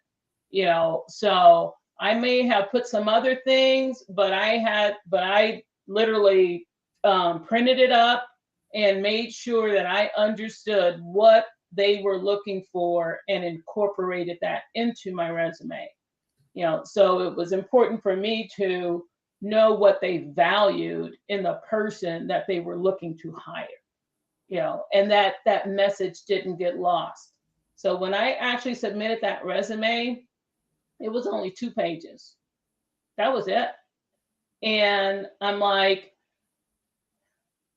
So I may have put some other things, but I literally printed it up and made sure that I understood what they were looking for and incorporated that into my resume. So it was important for me to know what they valued in the person that they were looking to hire, and that message didn't get lost. So when I actually submitted that resume, it was only 2 pages. That was it. And I'm like,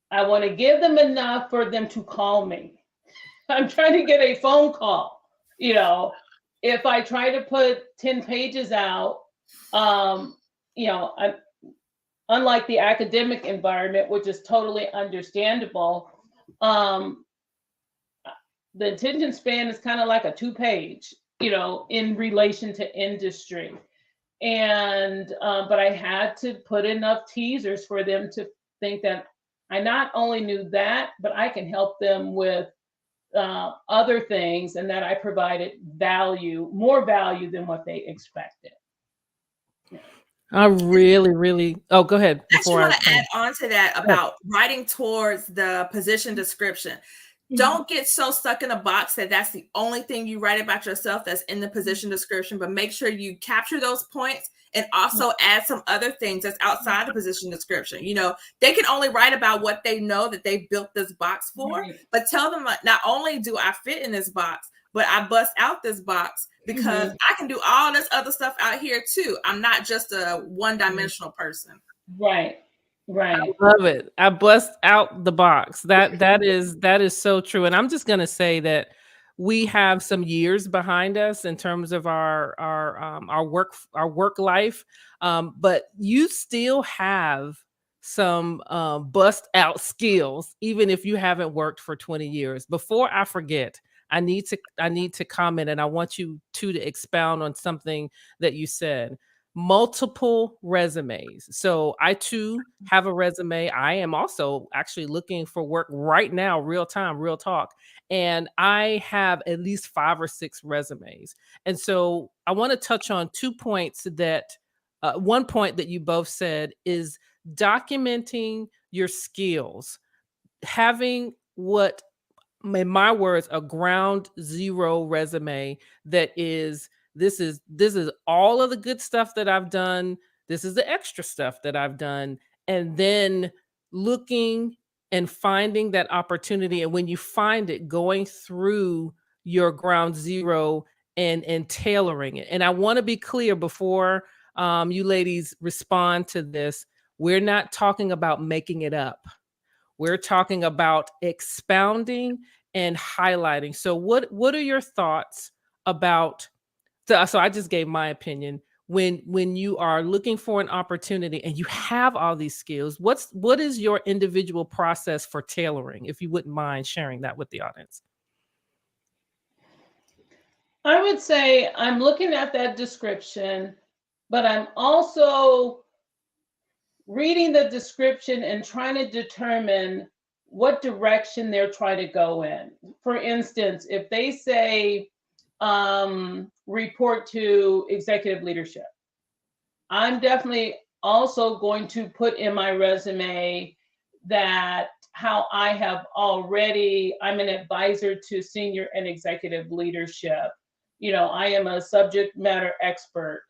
I want to give them enough for them to call me. I'm trying to get a phone call. If I try to put 10 pages out, unlike the academic environment, which is totally understandable, the attention span is kind of like a 2-page, in relation to industry. And, but I had to put enough teasers for them to think that I not only knew that, but I can help them with other things, and that I provided more value than what they expected. I really, oh, go ahead. I just want to add on to that about writing towards the position description. Don't get so stuck in a box that that's the only thing you write about yourself that's in the position description, but make sure you capture those points and also add some other things that's outside the position description. They can only write about what they know that they built this box for, but tell them, not only do I fit in this box, but I bust out this box because I can do all this other stuff out here too. I'm not just a one-dimensional person. Right. I love it. I bust out the box. That is so true. And I'm just going to say that we have some years behind us in terms of our work life, but you still have some bust out skills, even if you haven't worked for 20 years. Before I forget, I need to comment, and I want you to expound on something that you said. Multiple resumes. So I too have a resume. I am also actually looking for work right now, real time, real talk. And I have at least 5 or 6 resumes. And so I want to touch on 2 points that one point that you both said is documenting your skills having what, in my words, a ground zero resume that is this is all of the good stuff that I've done. This is the extra stuff that I've done. And then looking and finding that opportunity. And when you find it, going through your ground zero and tailoring it. And I want to be clear before you ladies respond to this. We're not talking about making it up. We're talking about expounding and highlighting. So what are your thoughts about, so I just gave my opinion. When you are looking for an opportunity and you have all these skills, what is your individual process for tailoring, if you wouldn't mind sharing that with the audience? I would say I'm looking at that description, but I'm also reading the description and trying to determine what direction they're trying to go in. For instance, if they say report to executive leadership, I'm definitely also going to put in my resume that how I have already, I'm an advisor to senior and executive leadership. You know, I am a subject matter expert,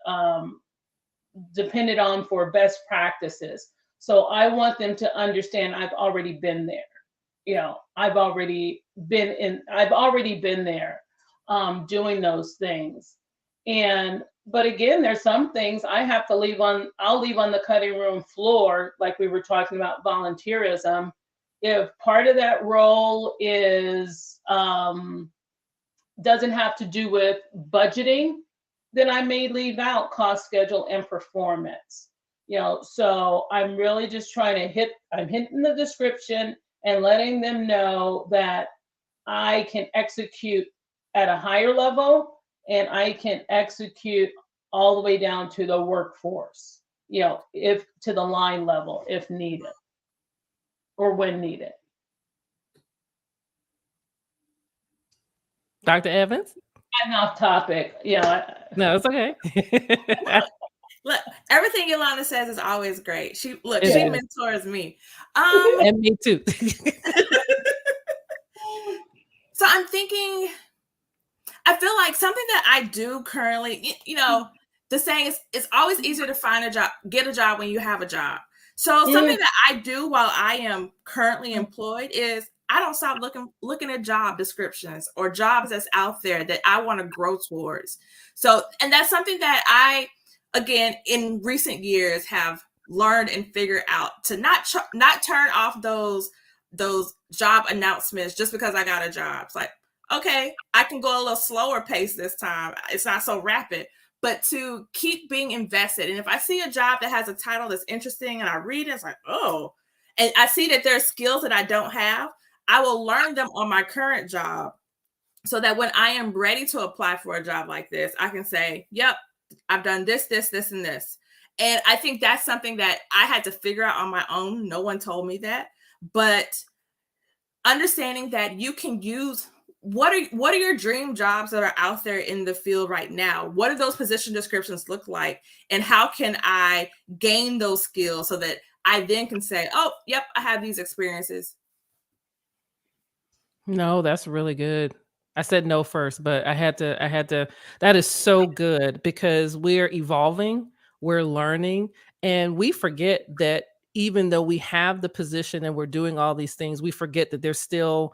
depended on for best practices. So I want them to understand I've already been there. You know, I've already been there doing those things. But again, there's some things I have to I'll leave on the cutting room floor, like we were talking about volunteerism. If part of that role is doesn't have to do with budgeting, then I may leave out cost, schedule, and performance. You know, so I'm really just trying to I'm hitting the description and letting them know that I can execute at a higher level and I can execute all the way down to the workforce, you know, if to the line level, if needed or when needed. Dr. Evans? I'm off topic. No, it's okay. Look, everything Yolanda says is always great. She mentors me. And me too. So I'm thinking, I feel like something that I do currently, you know, the saying is it's always easier to find a job, get a job when you have a job. So something that I do while I am currently employed is I don't stop looking at job descriptions or jobs that's out there that I want to grow towards. So, and that's something that I, again, in recent years have learned and figured out to not turn off those job announcements just because I got a job. It's like, okay, I can go a little slower pace this time. It's not so rapid, but to keep being invested. And if I see a job that has a title that's interesting and I read it, it's like, oh, and I see that there's skills that I don't have, I will learn them on my current job so that when I am ready to apply for a job like this, I can say, yep, I've done this, this, this, and this. And I think that's something that I had to figure out on my own. No one told me that, but understanding that you can use what are your dream jobs that are out there in the field right now? What do those position descriptions look like? And how can I gain those skills so that I then can say, oh, yep, I have these experiences. No, that's really good. I said no first, but I had to. That is so good because we're evolving, we're learning, and we forget that even though we have the position and we're doing all these things, we forget that there's still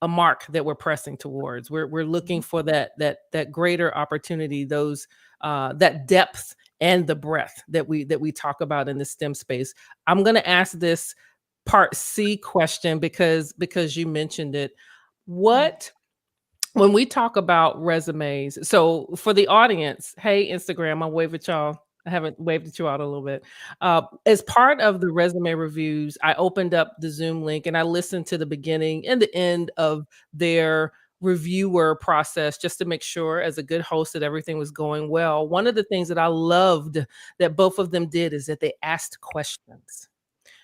a mark that we're pressing towards. We're looking for that greater opportunity, those that depth and the breadth that we talk about in the STEM space. I'm going to ask this part C question because you mentioned it. What, when we talk about resumes, so for the audience, hey, Instagram, I'll wave at y'all. I haven't waved at you out a little bit. As part of the resume reviews, I opened up the Zoom link and I listened to the beginning and the end of their reviewer process just to make sure, as a good host, that everything was going well. One of the things that I loved that both of them did is that they asked questions.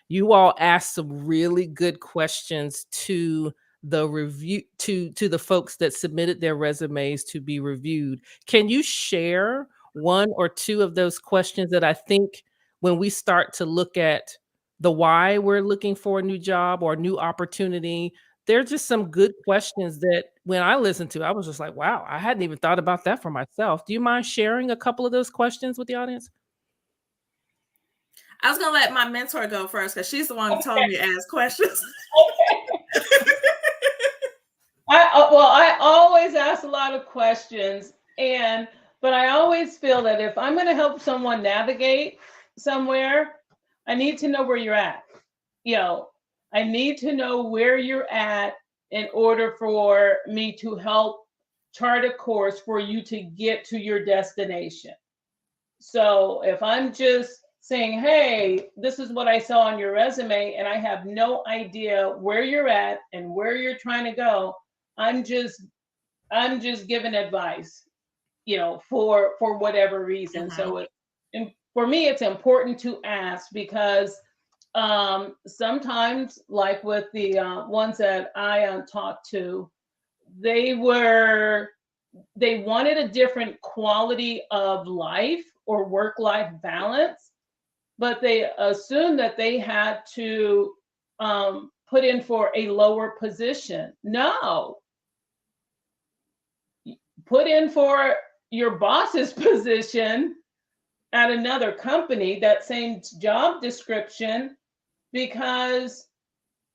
You all asked some really good questions to the review, to the folks that submitted their resumes to be reviewed. Can you share one or two of those questions that I think when we start to look at the why we're looking for a new job or a new opportunity. They're just some good questions that when I listened to, I was just like, wow, I hadn't even thought about that for myself. Do you mind sharing a couple of those questions with the audience? I was gonna let my mentor go first because she's the one who told me to ask questions. I always ask a lot of questions, but I always feel that if I'm going to help someone navigate somewhere, I need to know where you're at. I need to know where you're at in order for me to help chart a course for you to get to your destination. So if I'm just saying, hey, this is what I saw on your resume, and I have no idea where you're at and where you're trying to go, I'm just giving advice, for whatever reason. So for me, it's important to ask because sometimes, like with the ones that I talked to, they wanted a different quality of life or work-life balance, but they assumed that they had to put in for a lower position. No, put in for your boss's position at another company, that same job description, because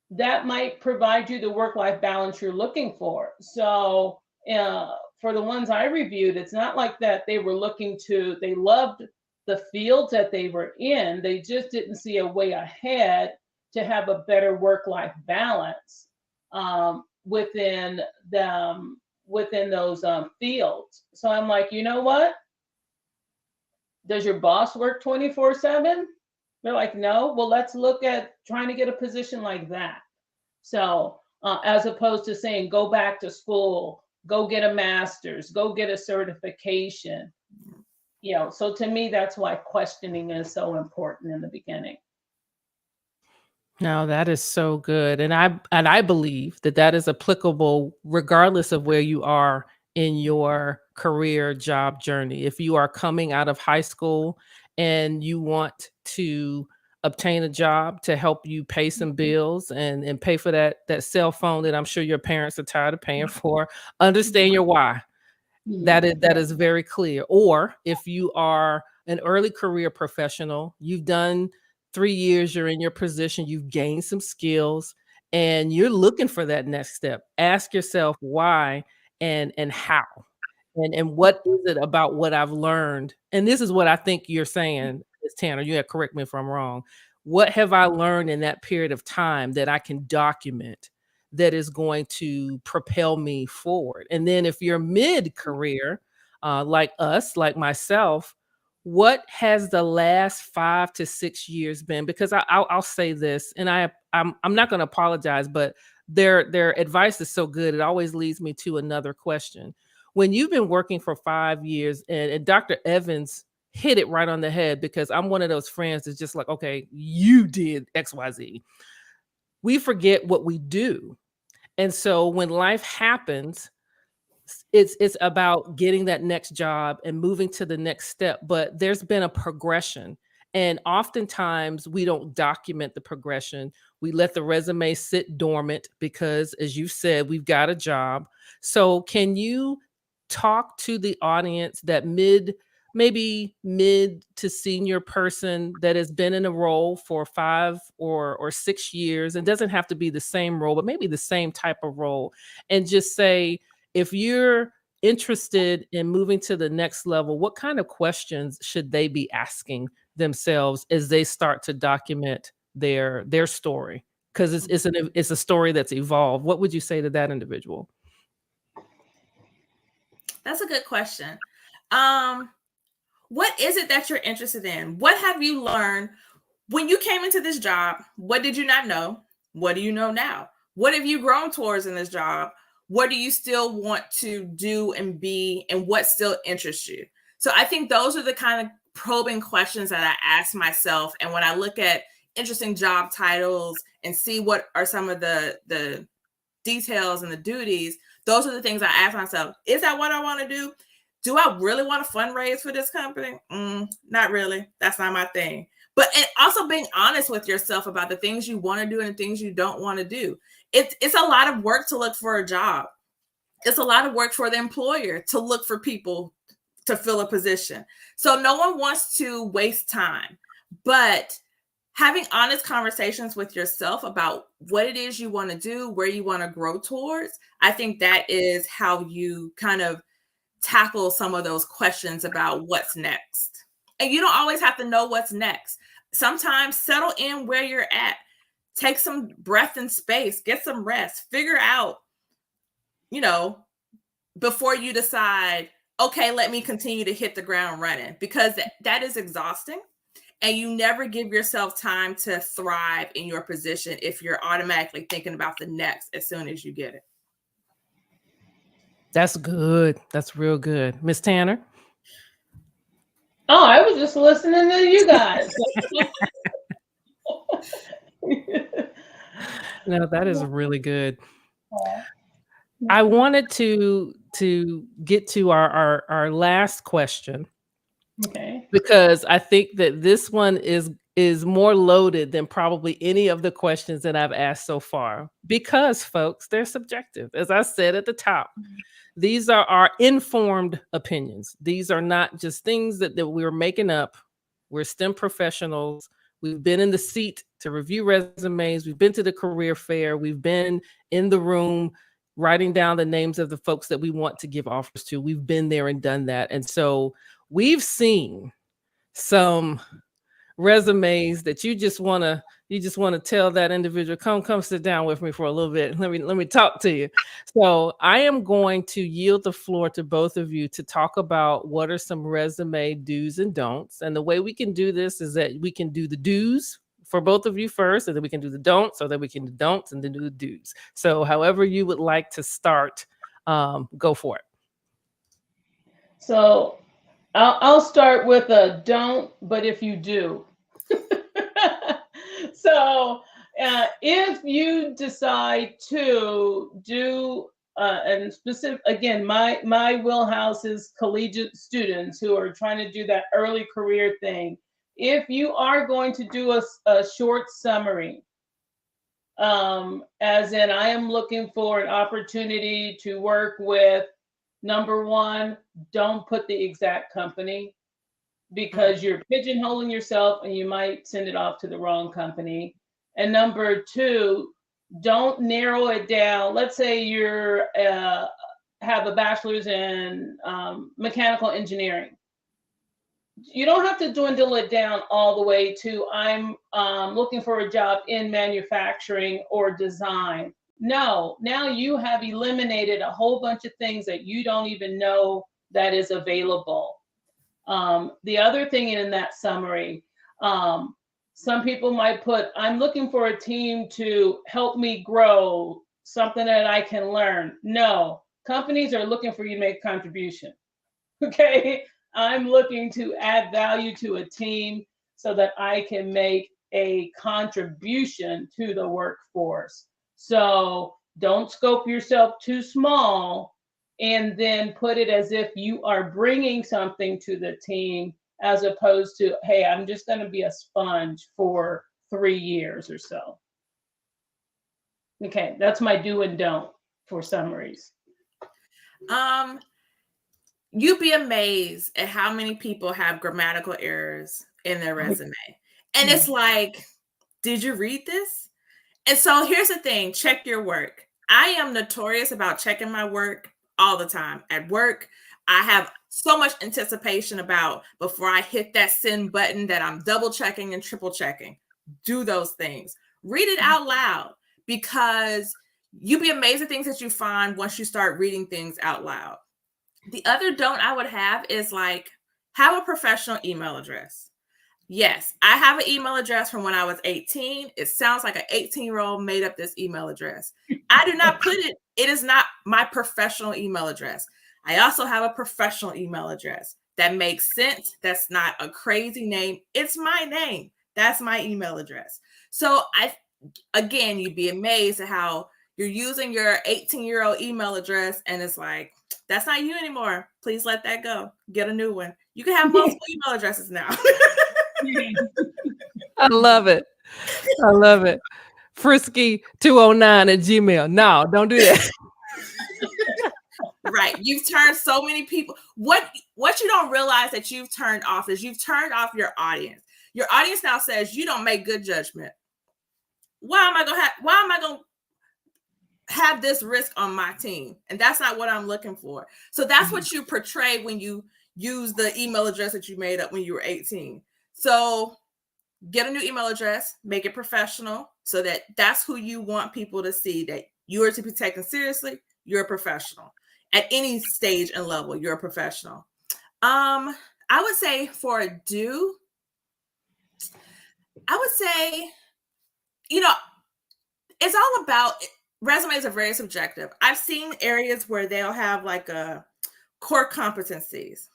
that might provide you the work-life balance you're looking for. So for the ones I reviewed, it's not like that they loved the fields that they were in. They just didn't see a way ahead to have a better work-life balance within those fields. So I'm like, you know what? Does your boss work 24/7? They're like, no. Well, let's look at trying to get a position like that. So as opposed to saying, go back to school, go get a master's, go get a certification. So to me, that's why questioning is so important in the beginning. No, that is so good. And I believe that that is applicable regardless of where you are in your career job journey. If you are coming out of high school and you want to obtain a job to help you pay some bills and pay for that cell phone that I'm sure your parents are tired of paying for, understand your why. That is very clear. Or if you are an early career professional, you've done 3 years, you're in your position, you've gained some skills, and you're looking for that next step. Ask yourself why and how. And what is it about what I've learned? And this is what I think you're saying, Ms. Tanner. You have correct me if I'm wrong. What have I learned in that period of time that I can document that is going to propel me forward? And then if you're mid-career, like us, like myself, what has the last 5 to 6 years been? Because I'll say this, and I'm not going to apologize, but their advice is so good. It always leads me to another question. When you've been working for 5 years, and Dr. Evans hit it right on the head, because I'm one of those friends that's just like, okay, you did XYZ. We forget what we do. And so when life happens, it's about getting that next job and moving to the next step. But there's been a progression. And oftentimes we don't document the progression. We let the resume sit dormant because, as you said, we've got a job. So can you talk to the audience, that maybe mid to senior person that has been in a role for 5 or 6 years, and doesn't have to be the same role, but maybe the same type of role, and just say, if you're interested in moving to the next level, what kind of questions should they be asking themselves as they start to document their story? Because it's a story that's evolved. What would you say to that individual? That's a good question. What is it that you're interested in? What have you learned when you came into this job? What did you not know? What do you know now? What have you grown towards in this job? What do you still want to do and be, and what still interests you? So I think those are the kind of probing questions that I ask myself. And when I look at interesting job titles and see what are some of the details and the duties, those are the things I ask myself. Is that what I want to do? Do I really want to fundraise for this company? Not really. That's not my thing. But and also being honest with yourself about the things you want to do and the things you don't want to do. It's a lot of work to look for a job. It's a lot of work for the employer to look for people to fill a position. So no one wants to waste time, but having honest conversations with yourself about what it is you want to do, where you want to grow towards, I think that is how you kind of tackle some of those questions about what's next. And you don't always have to know what's next. Sometimes settle in where you're at. Take some breath and space, get some rest, figure out, before you decide, okay, let me continue to hit the ground running, because that is exhausting. And you never give yourself time to thrive in your position if you're automatically thinking about the next as soon as you get it. That's good. That's real good. Miss Tanner? Oh, I was just listening to you guys. No, that is really good. I wanted to get to our last question. Okay. Because I think that this one is more loaded than probably any of the questions that I've asked so far. Because, folks, they're subjective. As I said at the top, these are our informed opinions. These are not just things that we're making up. We're STEM professionals. We've been in the seat to review resumes. We've been to the career fair. We've been in the room writing down the names of the folks that we want to give offers to. We've been there and done that. And so we've seen some resumes that you just want to tell that individual, come sit down with me for a little bit. Let me talk to you. So I am going to yield the floor to both of you to talk about what are some resume do's and don'ts. And the way we can do this is that we can do the do's for both of you first, and then we can do the don'ts, so that we can do don'ts and then do the do's. So however you would like to start, go for it. So I'll start with a don't, but if you do. So if you decide to do, and specific, again, my wheelhouse is collegiate students who are trying to do that early career thing. If you are going to do a short summary, as in I am looking for an opportunity to work with, number one, don't put the exact company, because you're pigeonholing yourself and you might send it off to the wrong company. And number two, don't narrow it down. Let's say you're have a bachelor's in mechanical engineering. You don't have to dwindle it down all the way to I'm looking for a job in manufacturing or design. No, now you have eliminated a whole bunch of things that you don't even know that is available. The other thing in that summary, some people might put, I'm looking for a team to help me grow, something that I can learn. No, companies are looking for you to make a contribution. Okay, I'm looking to add value to a team so that I can make a contribution to the workforce. So don't scope yourself too small and then put it as if you are bringing something to the team, as opposed to, hey, I'm just going to be a sponge for 3 years or so. Okay, that's my do and don't for summaries. You'd be amazed at how many people have grammatical errors in their resume. And it's like, did you read this? And so here's the thing, check your work. I am notorious about checking my work all the time. At work, I have so much anticipation about before I hit that send button that I'm double checking and triple checking. Do those things. Read it out loud, because you'd be amazed at things that you find once you start reading things out loud. The other don't I would have is like, have a professional email address. Yes, I have an email address from when I was 18. It sounds like an 18-year-old made up this email address. I do not put it. It is not my professional email address. I also have a professional email address that makes sense. That's not a crazy name. It's my name. That's my email address. So again, you'd be amazed at how you're using your 18-year-old email address and it's like, that's not you anymore. Please let that go. Get a new one. You can have multiple email addresses now. I love it. I love it. Frisky209@gmail. No, don't do that. Right. You've turned so many people. What you don't realize that you've turned off is you've turned off your audience. Your audience now says you don't make good judgment. Why am I gonna have this risk on my team? And that's not what I'm looking for. So that's what you portray when you use the email address that you made up when you were 18. So get a new email address, make it professional, so that that's who you want people to see, that you are to be taken seriously. You're a professional at any stage and level. You're a professional. I would say for a do, I would say, it's all about, resumes are very subjective. I've seen areas where they'll have like a core competencies.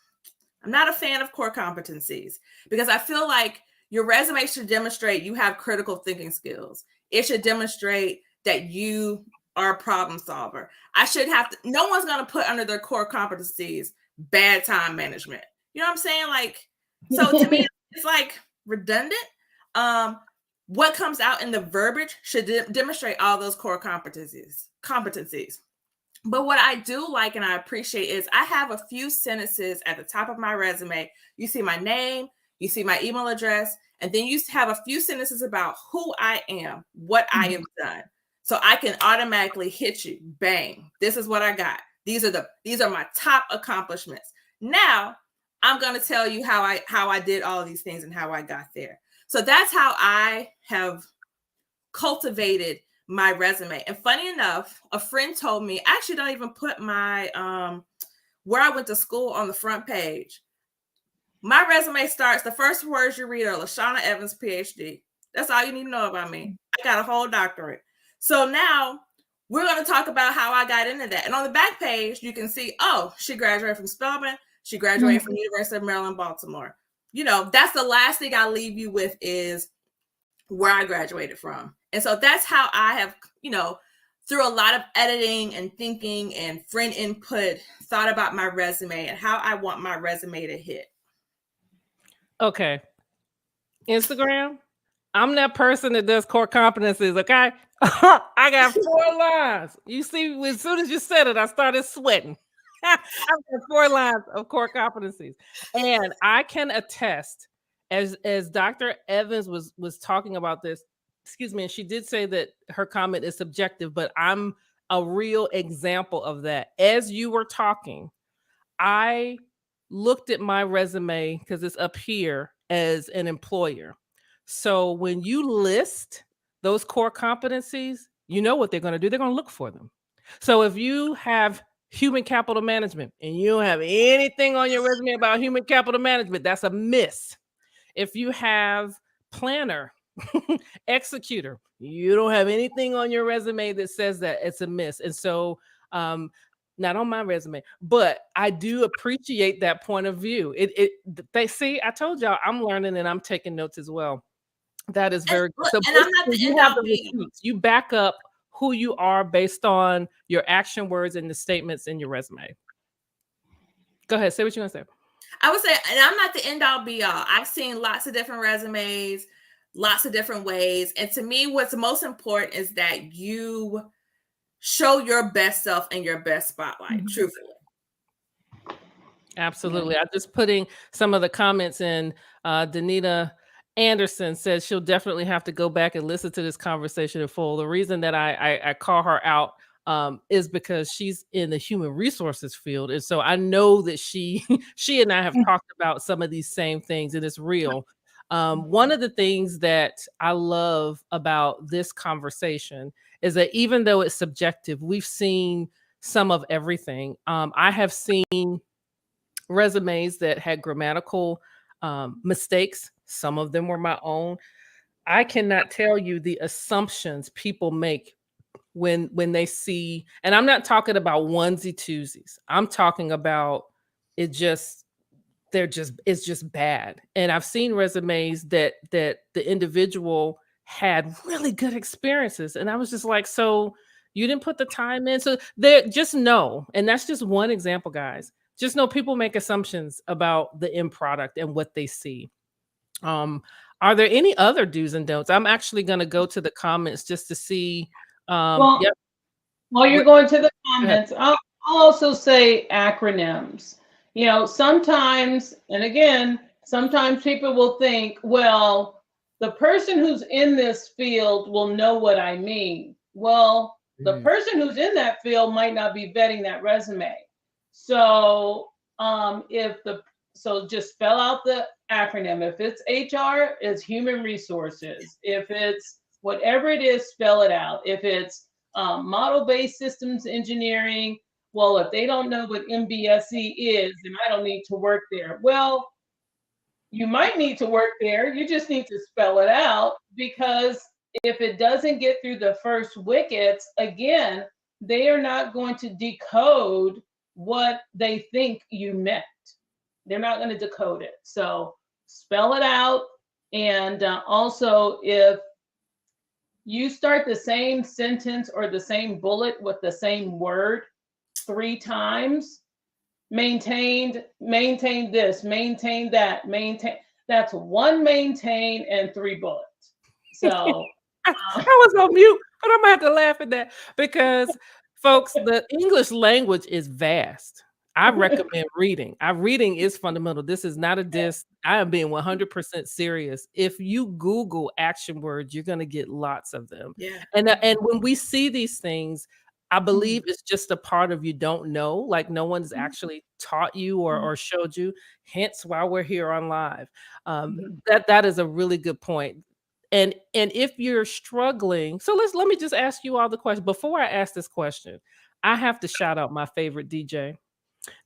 I'm not a fan of core competencies because I feel like your resume should demonstrate you have critical thinking skills. It should demonstrate that you are a problem solver. No one's going to put under their core competencies bad time management. You know what I'm saying? Like, so to me, it's like redundant. What comes out in the verbiage should demonstrate all those core competencies. But what I do like and I appreciate is I have a few sentences at the top of my resume. You see my name, you see my email address, and then you have a few sentences about who I am, what I have done. So I can automatically hit you. Bang. This is what I got. These are my top accomplishments. Now I'm going to tell you how I did all of these things and how I got there. So that's how I have cultivated my resume. And funny enough, a friend told me, I actually don't even put my where I went to school on the front page. My resume starts, the first words you read are LaShauna Evans, PhD. That's all you need to know about me. I got a whole doctorate. So now we're going to talk about how I got into that. And on the back page, you can see, oh, she graduated from Spelman. She graduated from University of Maryland, Baltimore. That's the last thing I leave you with is where I graduated from. And so that's how I have, through a lot of editing and thinking and friend input, thought about my resume and how I want my resume to hit. Okay. Instagram, I'm that person that does core competencies, okay? I got 4 lines. You see, as soon as you said it, I started sweating. I've got 4 lines of core competencies. And I can attest, as Dr. Evans was talking about this, excuse me, and she did say that her comment is subjective, but I'm a real example of that. As you were talking, I looked at my resume because it's up here as an employer. So when you list those core competencies, you know what they're going to do. They're going to look for them. So if you have human capital management and you don't have anything on your resume about human capital management, that's a miss. If you have planner, executor, you don't have anything on your resume that says that, it's a miss. And so, not on my resume, but I do appreciate that point of view. They see, I told y'all I'm learning and I'm taking notes as well. That is very good. So and I'm not the end all be. You back up who you are based on your action words and the statements in your resume. Go ahead, say what you're gonna say. I would say, and I'm not the end all be all. I've seen lots of different resumes, lots of different ways. And to me, what's most important is that you show your best self and your best spotlight, truthfully. Absolutely. I'm just putting some of the comments in. Danita Anderson says she'll definitely have to go back and listen to this conversation in full. The reason that I call her out is because she's in the human resources field. And so I know that she and I have talked about some of these same things, and it's real. One of the things that I love about this conversation is that even though it's subjective, we've seen some of everything. I have seen resumes that had grammatical mistakes. Some of them were my own. I cannot tell you the assumptions people make when they see, and I'm not talking about onesie twosies. I'm talking about it's just bad. And I've seen resumes that the individual had really good experiences, and I was just like, so you didn't put the time in. So there, just know, and that's just one example, guys. Just know people make assumptions about the end product and what they see. Um, are there any other do's and don'ts? I'm actually going to go to the comments just to see. Well, Yep. while you're What, going to the go ahead. comments, I'll also say acronyms. Sometimes, and again, sometimes people will think, well, the person who's in this field will know what I mean. Well, the Mm. person who's in that field might not be vetting that resume. So, if the so just spell out the acronym. If it's HR, it's human resources. If it's whatever it is, spell it out. If it's model-based systems engineering, well, if they don't know what MBSE is, then I don't need to work there. Well, you might need to work there. You just need to spell it out, because if it doesn't get through the first wickets, again, they are not going to decode what they think you meant. They're not going to decode it. So spell it out. And also, if you start the same sentence or the same bullet with the same word 3 times, maintain this, maintain that, maintain. That's 1 maintain and 3 bullets. So I was on mute, but I'm gonna have to laugh at that because, folks, the English language is vast. I recommend reading. Reading is fundamental. This is not a diss. I am being 100% serious. If you Google action words, you're gonna get lots of them. Yeah. And when we see these things, I believe it's just a part of you don't know, like no one's actually taught you or showed you. Hence why we're here on live. That is a really good point. And if you're struggling, so let me just ask you all the questions. Before I ask this question, I have to shout out my favorite DJ.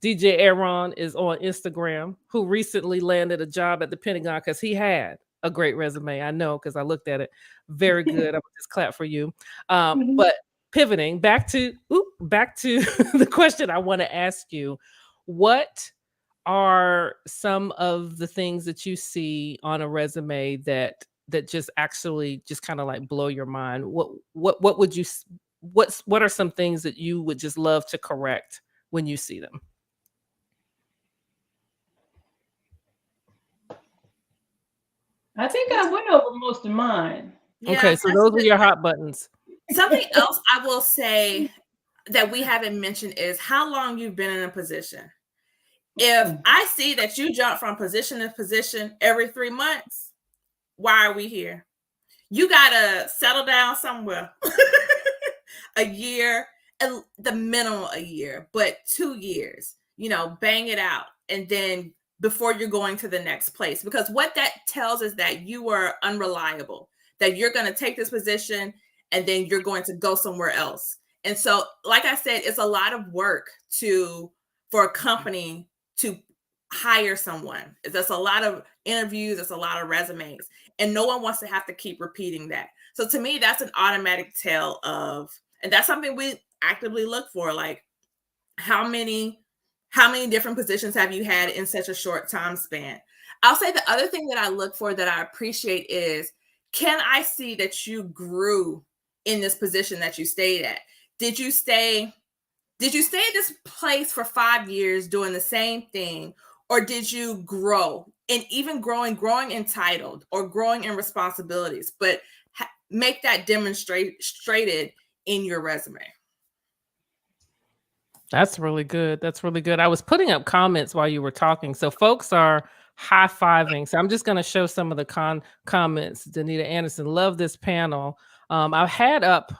DJ Aaron is on Instagram, who recently landed a job at the Pentagon because he had a great resume. I know because I looked at it. Very good. I'm gonna just clap for you. But pivoting back to the question I want to ask you, what are some of the things that you see on a resume that just actually just kind of like blow your mind? What would you what are some things that you would just love to correct when you see them? I think I went over most of mine. Yeah, Okay, so those are your hot buttons. something else I will say that we haven't mentioned is how long you've been in a position. If I see that you jump from position to position every 3 months, why are we here? You gotta settle down somewhere. A year, the minimum a year, but 2 years, bang it out. And then before you're going to the next place, because what that tells is that you are unreliable, that you're going to take this position and then you're going to go somewhere else. And so, like I said, it's a lot of work for a company to hire someone. There's a lot of interviews, there's a lot of resumes, and no one wants to have to keep repeating that. So to me, that's an automatic tell of, and that's something we actively look for, like how many different positions have you had in such a short time span? I'll say the other thing that I look for that I appreciate is, can I see that you grew in this position that you stayed at? Did you stay at this place for 5 years doing the same thing? Or did you grow? And even growing entitled or growing in responsibilities, but make that demonstrated in your resume. That's really good. That's really good. I was putting up comments while you were talking. So folks are high-fiving. So I'm just going to show some of the comments. Danita Anderson, love this panel. I've had up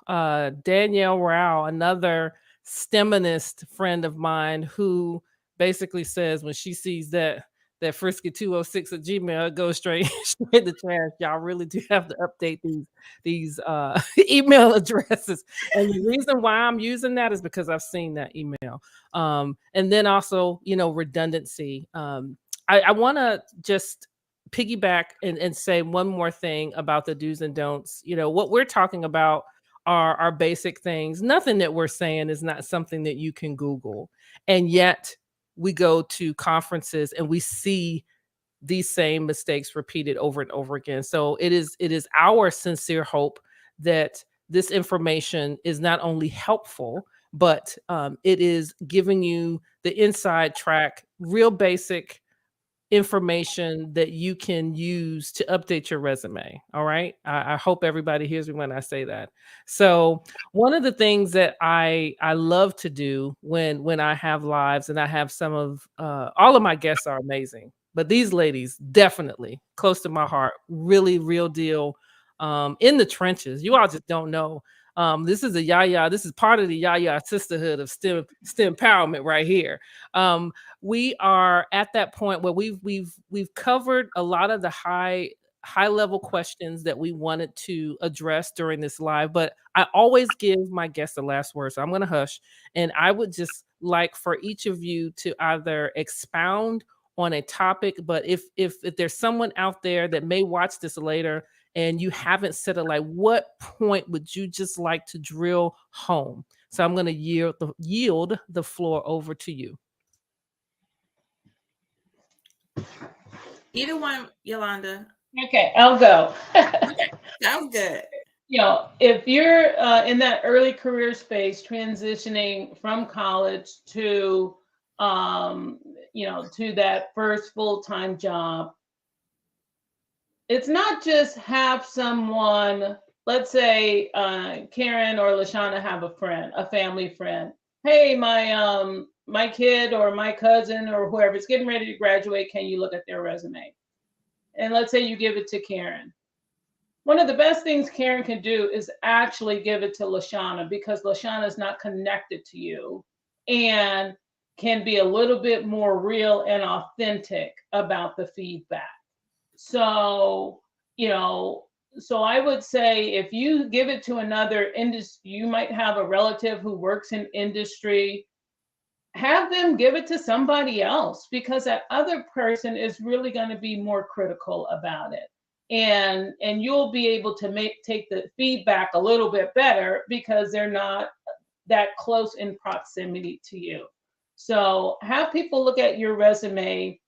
Danielle Rao, another STEMinist friend of mine, who basically says when she sees that frisky 206 at Gmail, it goes straight in the trash. Y'all really do have to update these email addresses. And the reason why I'm using that is because I've seen that email. And then also, redundancy. I want to just piggyback and say one more thing about the do's and don'ts. What we're talking about are basic things. Nothing that we're saying is not something that you can Google. And yet we go to conferences and we see these same mistakes repeated over and over again. So it is our sincere hope that this information is not only helpful, but it is giving you the inside track, real basic information that you can use to update your resume. All right. I hope everybody hears me when I say that. So one of the things that I love to do when I have lives, and I have some of all of my guests are amazing, but these ladies definitely close to my heart, really real deal, in the trenches. You all just don't know. This is a Yaya. This is part of the Yaya sisterhood of STEM empowerment right here. We are at that point where we've covered a lot of the high level questions that we wanted to address during this live, but I always give my guests the last word, so I'm going to hush, and I would just like for each of you to either expound on a topic, but if there's someone out there that may watch this later and you haven't said it, like, what point would you just like to drill home? So I'm going to yield the floor over to you. Either one, Yolanda. Okay, I'll go. Sounds good. If you're in that early career space, transitioning from college to, to that first full-time job, it's not just have someone, let's say Karen or LaShauna have a family friend. Hey, my kid or my cousin or whoever's getting ready to graduate, can you look at their resume? And let's say you give it to Karen. One of the best things Karen can do is actually give it to LaShauna, because LaShauna is not connected to you and can be a little bit more real and authentic about the feedback. So, so I would say if you give it to another industry, you might have a relative who works in industry, have them give it to somebody else, because that other person is really going to be more critical about it. And you'll be able to take the feedback a little bit better because they're not that close in proximity to you. So have people look at your resume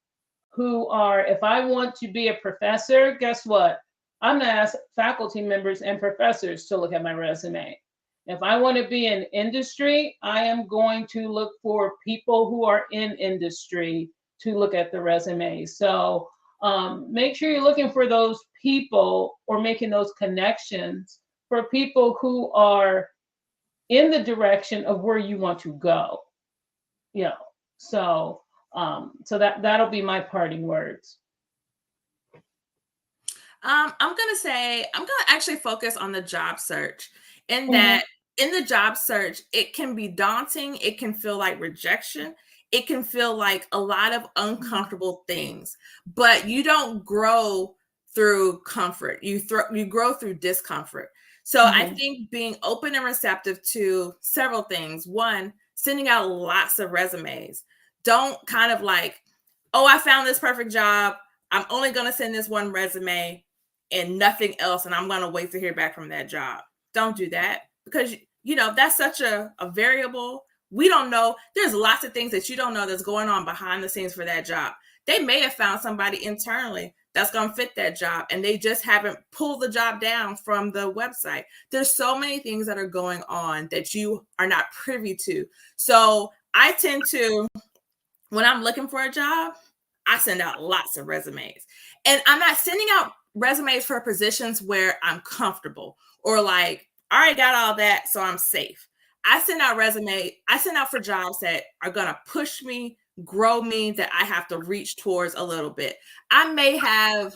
who are, if I want to be a professor, guess what? I'm going to ask faculty members and professors to look at my resume. If I want to be in industry, I am going to look for people who are in industry to look at the resume. So make sure you're looking for those people or making those connections for people who are in the direction of where you want to go. So that'll be my parting words. I'm gonna actually focus on the job search, in that in the job search, it can be daunting. It can feel like rejection. It can feel like a lot of uncomfortable things, but you don't grow through comfort. You grow through discomfort. So I think being open and receptive to several things. One, sending out lots of resumes. Don't kind of like, oh, I found this perfect job, I'm only going to send this one resume and nothing else, and I'm going to wait to hear back from that job. Don't do that, because that's such a variable. We don't know. There's lots of things that you don't know that's going on behind the scenes for that job. They may have found somebody internally that's going to fit that job, and they just haven't pulled the job down from the website. There's so many things that are going on that you are not privy to. So I tend to, when I'm looking for a job, I send out lots of resumes. And I'm not sending out resumes for positions where I'm comfortable or like, all right, got all that, so I'm safe. I send out for jobs that are going to push me, grow me, that I have to reach towards a little bit. I may have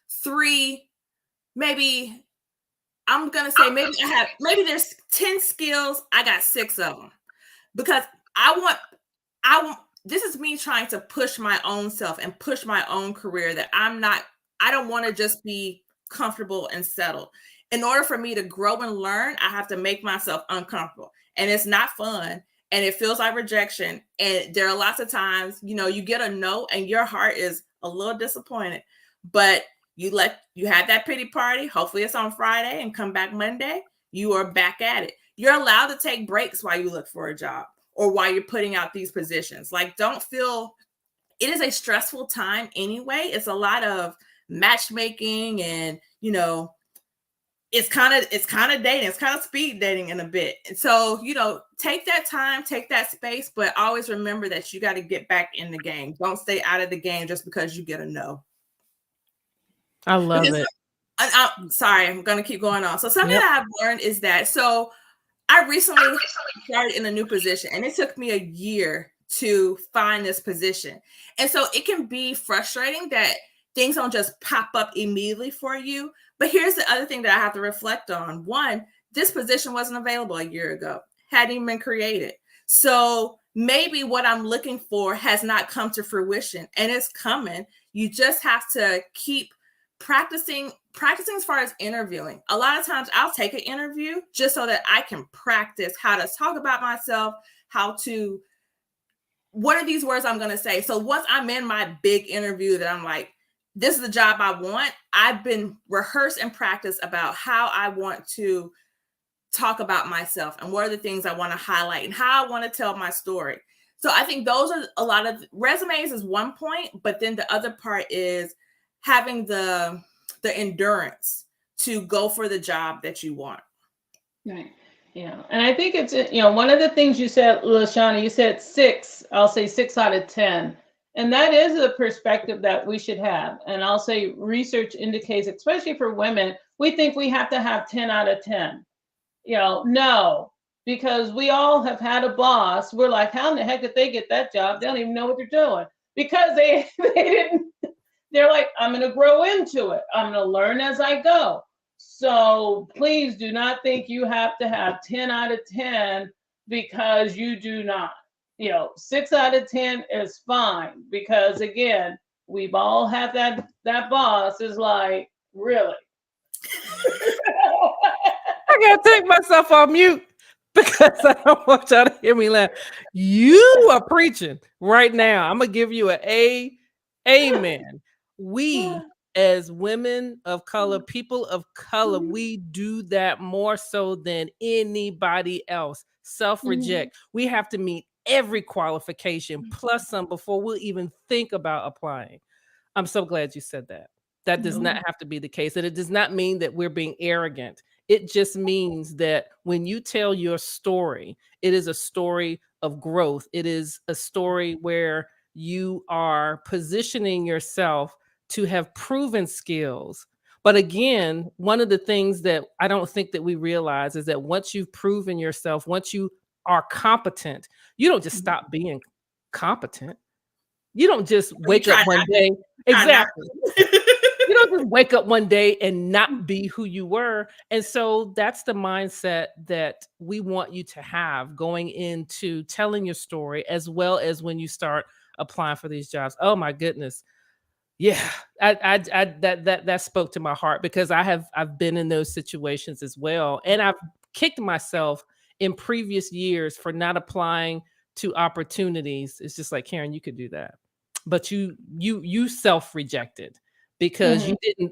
3, maybe I'm going to say maybe there's 10 skills. I got 6 of them, because I want, this is me trying to push my own self and push my own career, that I don't want to just be comfortable and settled. In order for me to grow and learn, I have to make myself uncomfortable, and it's not fun, and it feels like rejection. And there are lots of times, you get a no and your heart is a little disappointed, but you have that pity party. Hopefully it's on Friday, and come back Monday, you are back at it. You're allowed to take breaks while you look for a job or while you're putting out these positions. Like, don't feel, it is a stressful time anyway. It's a lot of matchmaking, and, it's kind of dating, it's kind of speed dating in a bit. And so, take that time, take that space, but always remember that you got to get back in the game. Don't stay out of the game just because you get a no. I love it. I'm sorry, I'm going to keep going on. So something that I've learned is that, so I recently started in a new position, and it took me a year to find this position. And so it can be frustrating that things don't just pop up immediately for you. But here's the other thing that I have to reflect on. One, this position wasn't available a year ago, hadn't even been created. So maybe what I'm looking for has not come to fruition, and it's coming. You just have to keep practicing as far as interviewing. A lot of times I'll take an interview just so that I can practice how to talk about myself, what are these words I'm going to say? So once I'm in my big interview that I'm like, this is the job I want, I've been rehearsed and practice about how I want to talk about myself and what are the things I want to highlight and how I want to tell my story. So I think those are a lot of resumes is one point, but then the other part is having the endurance to go for the job that you want. Right. Yeah. And I think it's, one of the things you said, LaShauna, you said 6, I'll say 6 out of 10. And that is a perspective that we should have. And I'll say research indicates, especially for women, we think we have to have 10 out of 10. No, because we all have had a boss. We're like, how in the heck did they get that job? They don't even know what they're doing, because they didn't. They're like, I'm going to grow into it. I'm going to learn as I go. So please do not think you have to have 10 out of 10, because you do not. 6 out of 10 is fine, because again, we've all had that boss is like, really? I gotta take myself off mute because I don't want y'all to hear me laugh. You are preaching right now. I'm gonna give you an amen. We, as women of color, people of color, we do that more so than anybody else. Self-reject. We have to meet every qualification plus some before we'll even think about applying. I'm so glad you said that. That does not have to be the case. And it does not mean that we're being arrogant. It just means that when you tell your story, it is a story of growth. It is a story where you are positioning yourself to have proven skills. But again, one of the things that I don't think that we realize is that once you've proven yourself, once you are competent, you don't just stop being competent. You don't just wake up one day. Exactly. You don't just wake up one day and not be who you were. And so that's the mindset that we want you to have going into telling your story, as well as when you start applying for these jobs. Oh my goodness. Yeah, that spoke to my heart, because I've been in those situations as well. And I've kicked myself in previous years for not applying to opportunities. It's just like, Karen, you could do that. But you self-rejected because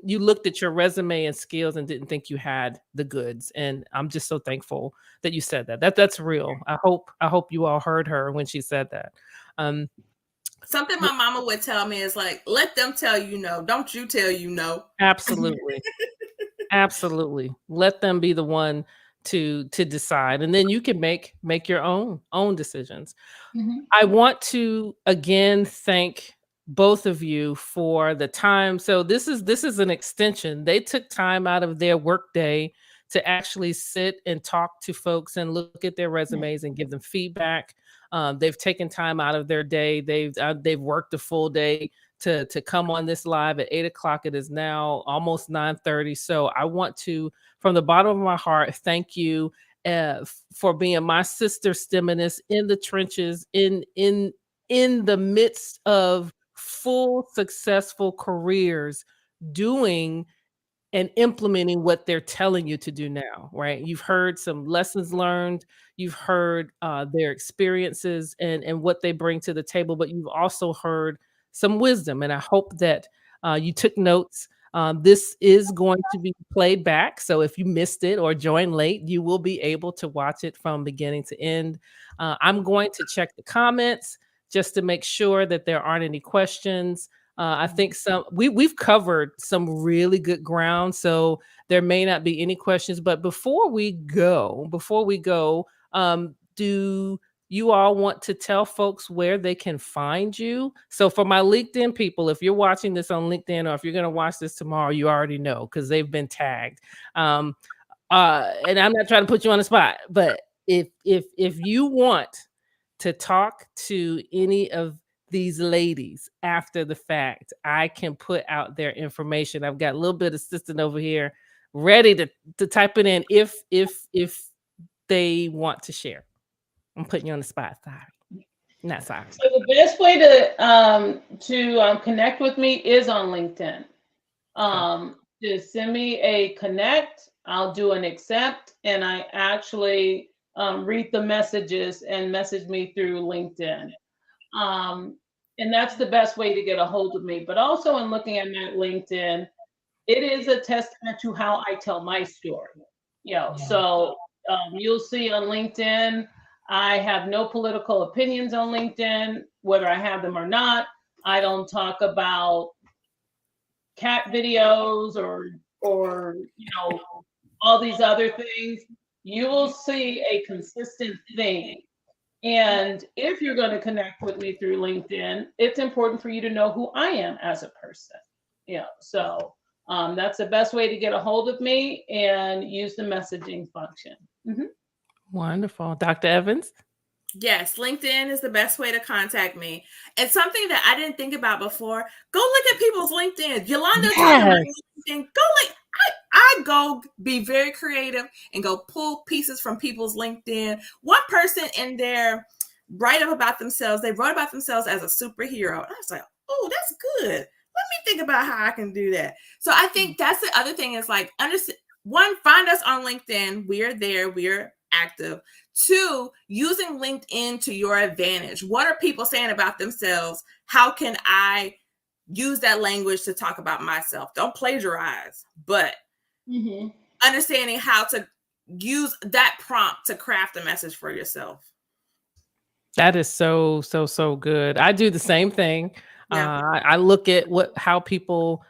you looked at your resume and skills and didn't think you had the goods. And I'm just so thankful that you said that. That's real. I hope you all heard her when she said that. Something my mama would tell me is like, let them tell you no. Don't you tell you no. Absolutely. Absolutely. Let them be the one to decide. And then you can make your own decisions. I want to again thank both of you for the time. So this is an extension. They took time out of their workday to actually sit and talk to folks and look at their resumes and give them feedback. They've taken time out of their day. They've worked a full day to come on this live at 8:00. It is now almost 9:30. So I want to, from the bottom of my heart, thank you for being my sister STEMinist in the trenches, in the midst of full successful careers, doing and implementing what they're telling you to do now, right? You've heard some lessons learned, you've heard their experiences and what they bring to the table, but you've also heard some wisdom. And I hope that you took notes. This is going to be played back. So if you missed it or joined late, you will be able to watch it from beginning to end. I'm going to check the comments just to make sure that there aren't any questions. I think we've covered some really good ground, so there may not be any questions. But before we go, do you all want to tell folks where they can find you? So for my LinkedIn people, if you're watching this on LinkedIn or if you're going to watch this tomorrow, you already know because they've been tagged. Um, and I'm not trying to put you on the spot, but if you want to talk to any of these ladies after the fact, I can put out their information. I've got a little bit assistant over here ready to type it in if they want to share. I'm putting you on the spot. Sorry. Not sorry. So the best way to connect with me is on LinkedIn. Just send me a connect. I'll do an accept, and I actually read the messages and message me through LinkedIn. And that's the best way to get a hold of me. But also in looking at my LinkedIn, it is a testament to how I tell my story. So you'll see on LinkedIn, I have no political opinions on LinkedIn, whether I have them or not. I don't talk about cat videos or all these other things. You will see a consistent thing. And if you're going to connect with me through LinkedIn, it's important for you to know who I am as a person. So that's the best way to get a hold of me, and use the messaging function. Mm-hmm. Wonderful. Dr. Evans? Yes, LinkedIn is the best way to contact me. And something that I didn't think about before, go look at people's LinkedIn. Yolanda Tanner, LinkedIn. I go be very creative and go pull pieces from people's LinkedIn. One person in there write up about themselves. They wrote about themselves as a superhero. And I was like, oh, that's good. Let me think about how I can do that. So I think that's the other thing is like, one, find us on LinkedIn. We are there. We are active. Two, using LinkedIn to your advantage. What are people saying about themselves? How can I use that language to talk about myself? Don't plagiarize, but understanding how to use that prompt to craft a message for yourself. That is so good. I do the same thing. Yeah. I look at how people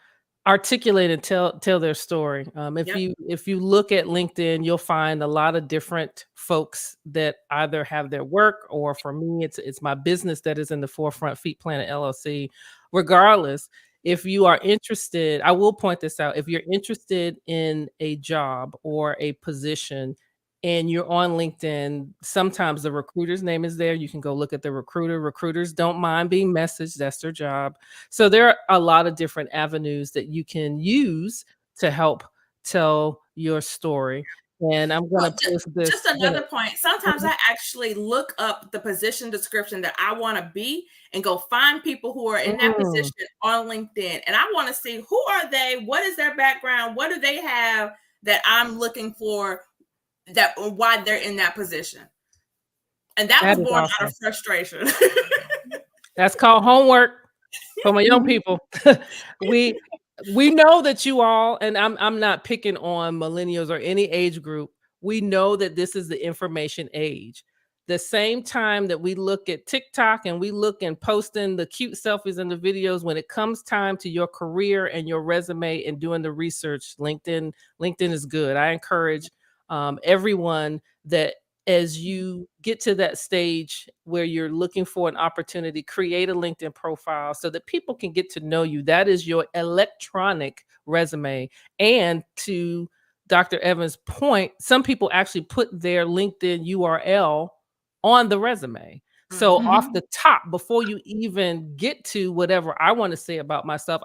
articulate and tell their story. If you look at LinkedIn, you'll find a lot of different folks that either have their work, or for me, it's my business that is in the forefront, Feet Planet LLC. Regardless, if you are interested, I will point this out. If you're interested in a job or a position and you're on LinkedIn, sometimes the recruiter's name is there. You can go look at the recruiter. Recruiters don't mind being messaged. That's their job. So there are a lot of different avenues that you can use to help tell your story. And I'm going to post this. Just another point. Sometimes I actually look up the position description that I want to be and go find people who are in that position on LinkedIn. And I want to see, who are they? What is their background? What do they have that I'm looking for, that why they're in that position? And that was born out of frustration. That's called homework for my young people. We know that you all, and I'm not picking on millennials or any age group. We know that this is the information age. The same time that we look at TikTok and we look and posting the cute selfies and the videos, when it comes time to your career and your resume and doing the research, LinkedIn is good. I encourage everyone that as you get to that stage where you're looking for an opportunity, create a LinkedIn profile so that people can get to know you. That is your electronic resume. And to Dr. Evans' point, some people actually put their LinkedIn URL on the resume. So off the top, before you even get to whatever I want to say about myself,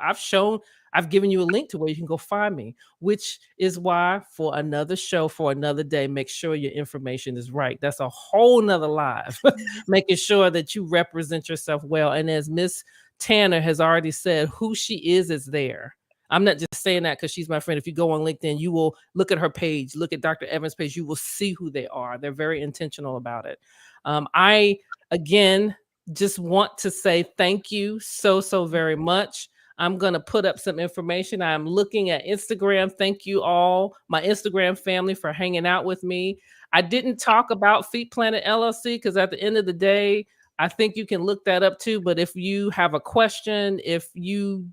I've given you a link to where you can go find me, which is why for another show, for another day, make sure your information is right. That's a whole nother live, making sure that you represent yourself well. And as Miss Tanner has already said, who she is there. I'm not just saying that because she's my friend. If you go on LinkedIn, you will look at her page, look at Dr. Evans' page, you will see who they are. They're very intentional about it. I, again, just want to say thank you so very much. I'm going to put up some information. I'm looking at Instagram. Thank you all, my Instagram family, for hanging out with me. I didn't talk about Feet Planet LLC because at the end of the day, I think you can look that up too. But if you have a question, if you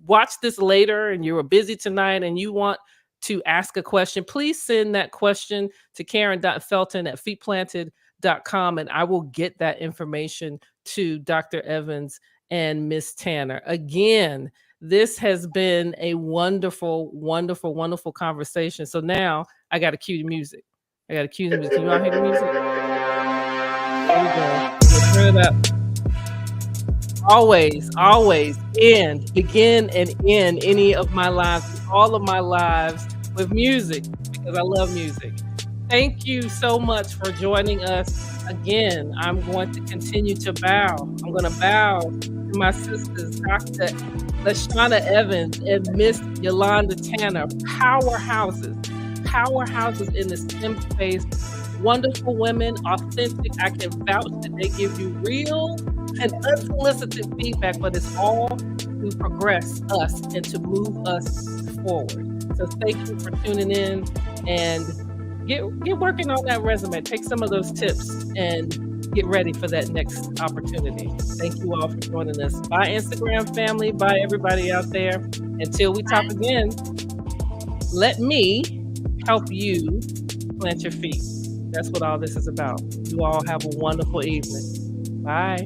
watch this later and you were busy tonight and you want to ask a question, please send that question to Karen.Felton@feetplanted.com, and I will get that information to Dr. Evans and Miss Tanner. Again, this has been a wonderful, wonderful, wonderful conversation. So now I got to cue the music. Can you all hear the music? Here we go. We'll turn it up. Always begin and end any of my lives, all of my lives, with music, because I love music. Thank you so much for joining us. Again, I'm going to continue to bow. I'm going to bow to my sisters, Dr. LaShauna Evans and Miss Yolanda Tanner, powerhouses in the STEM space. Wonderful women, authentic. I can vouch that they give you real and unsolicited feedback, but it's all to progress us and to move us forward. So thank you for tuning in, and get working on that resume. Take some of those tips and get ready for that next opportunity. Thank you all for joining us. Bye, Instagram family. Bye, everybody out there. Until we talk again, let me help you plant your feet. That's what all this is about. You all have a wonderful evening. Bye.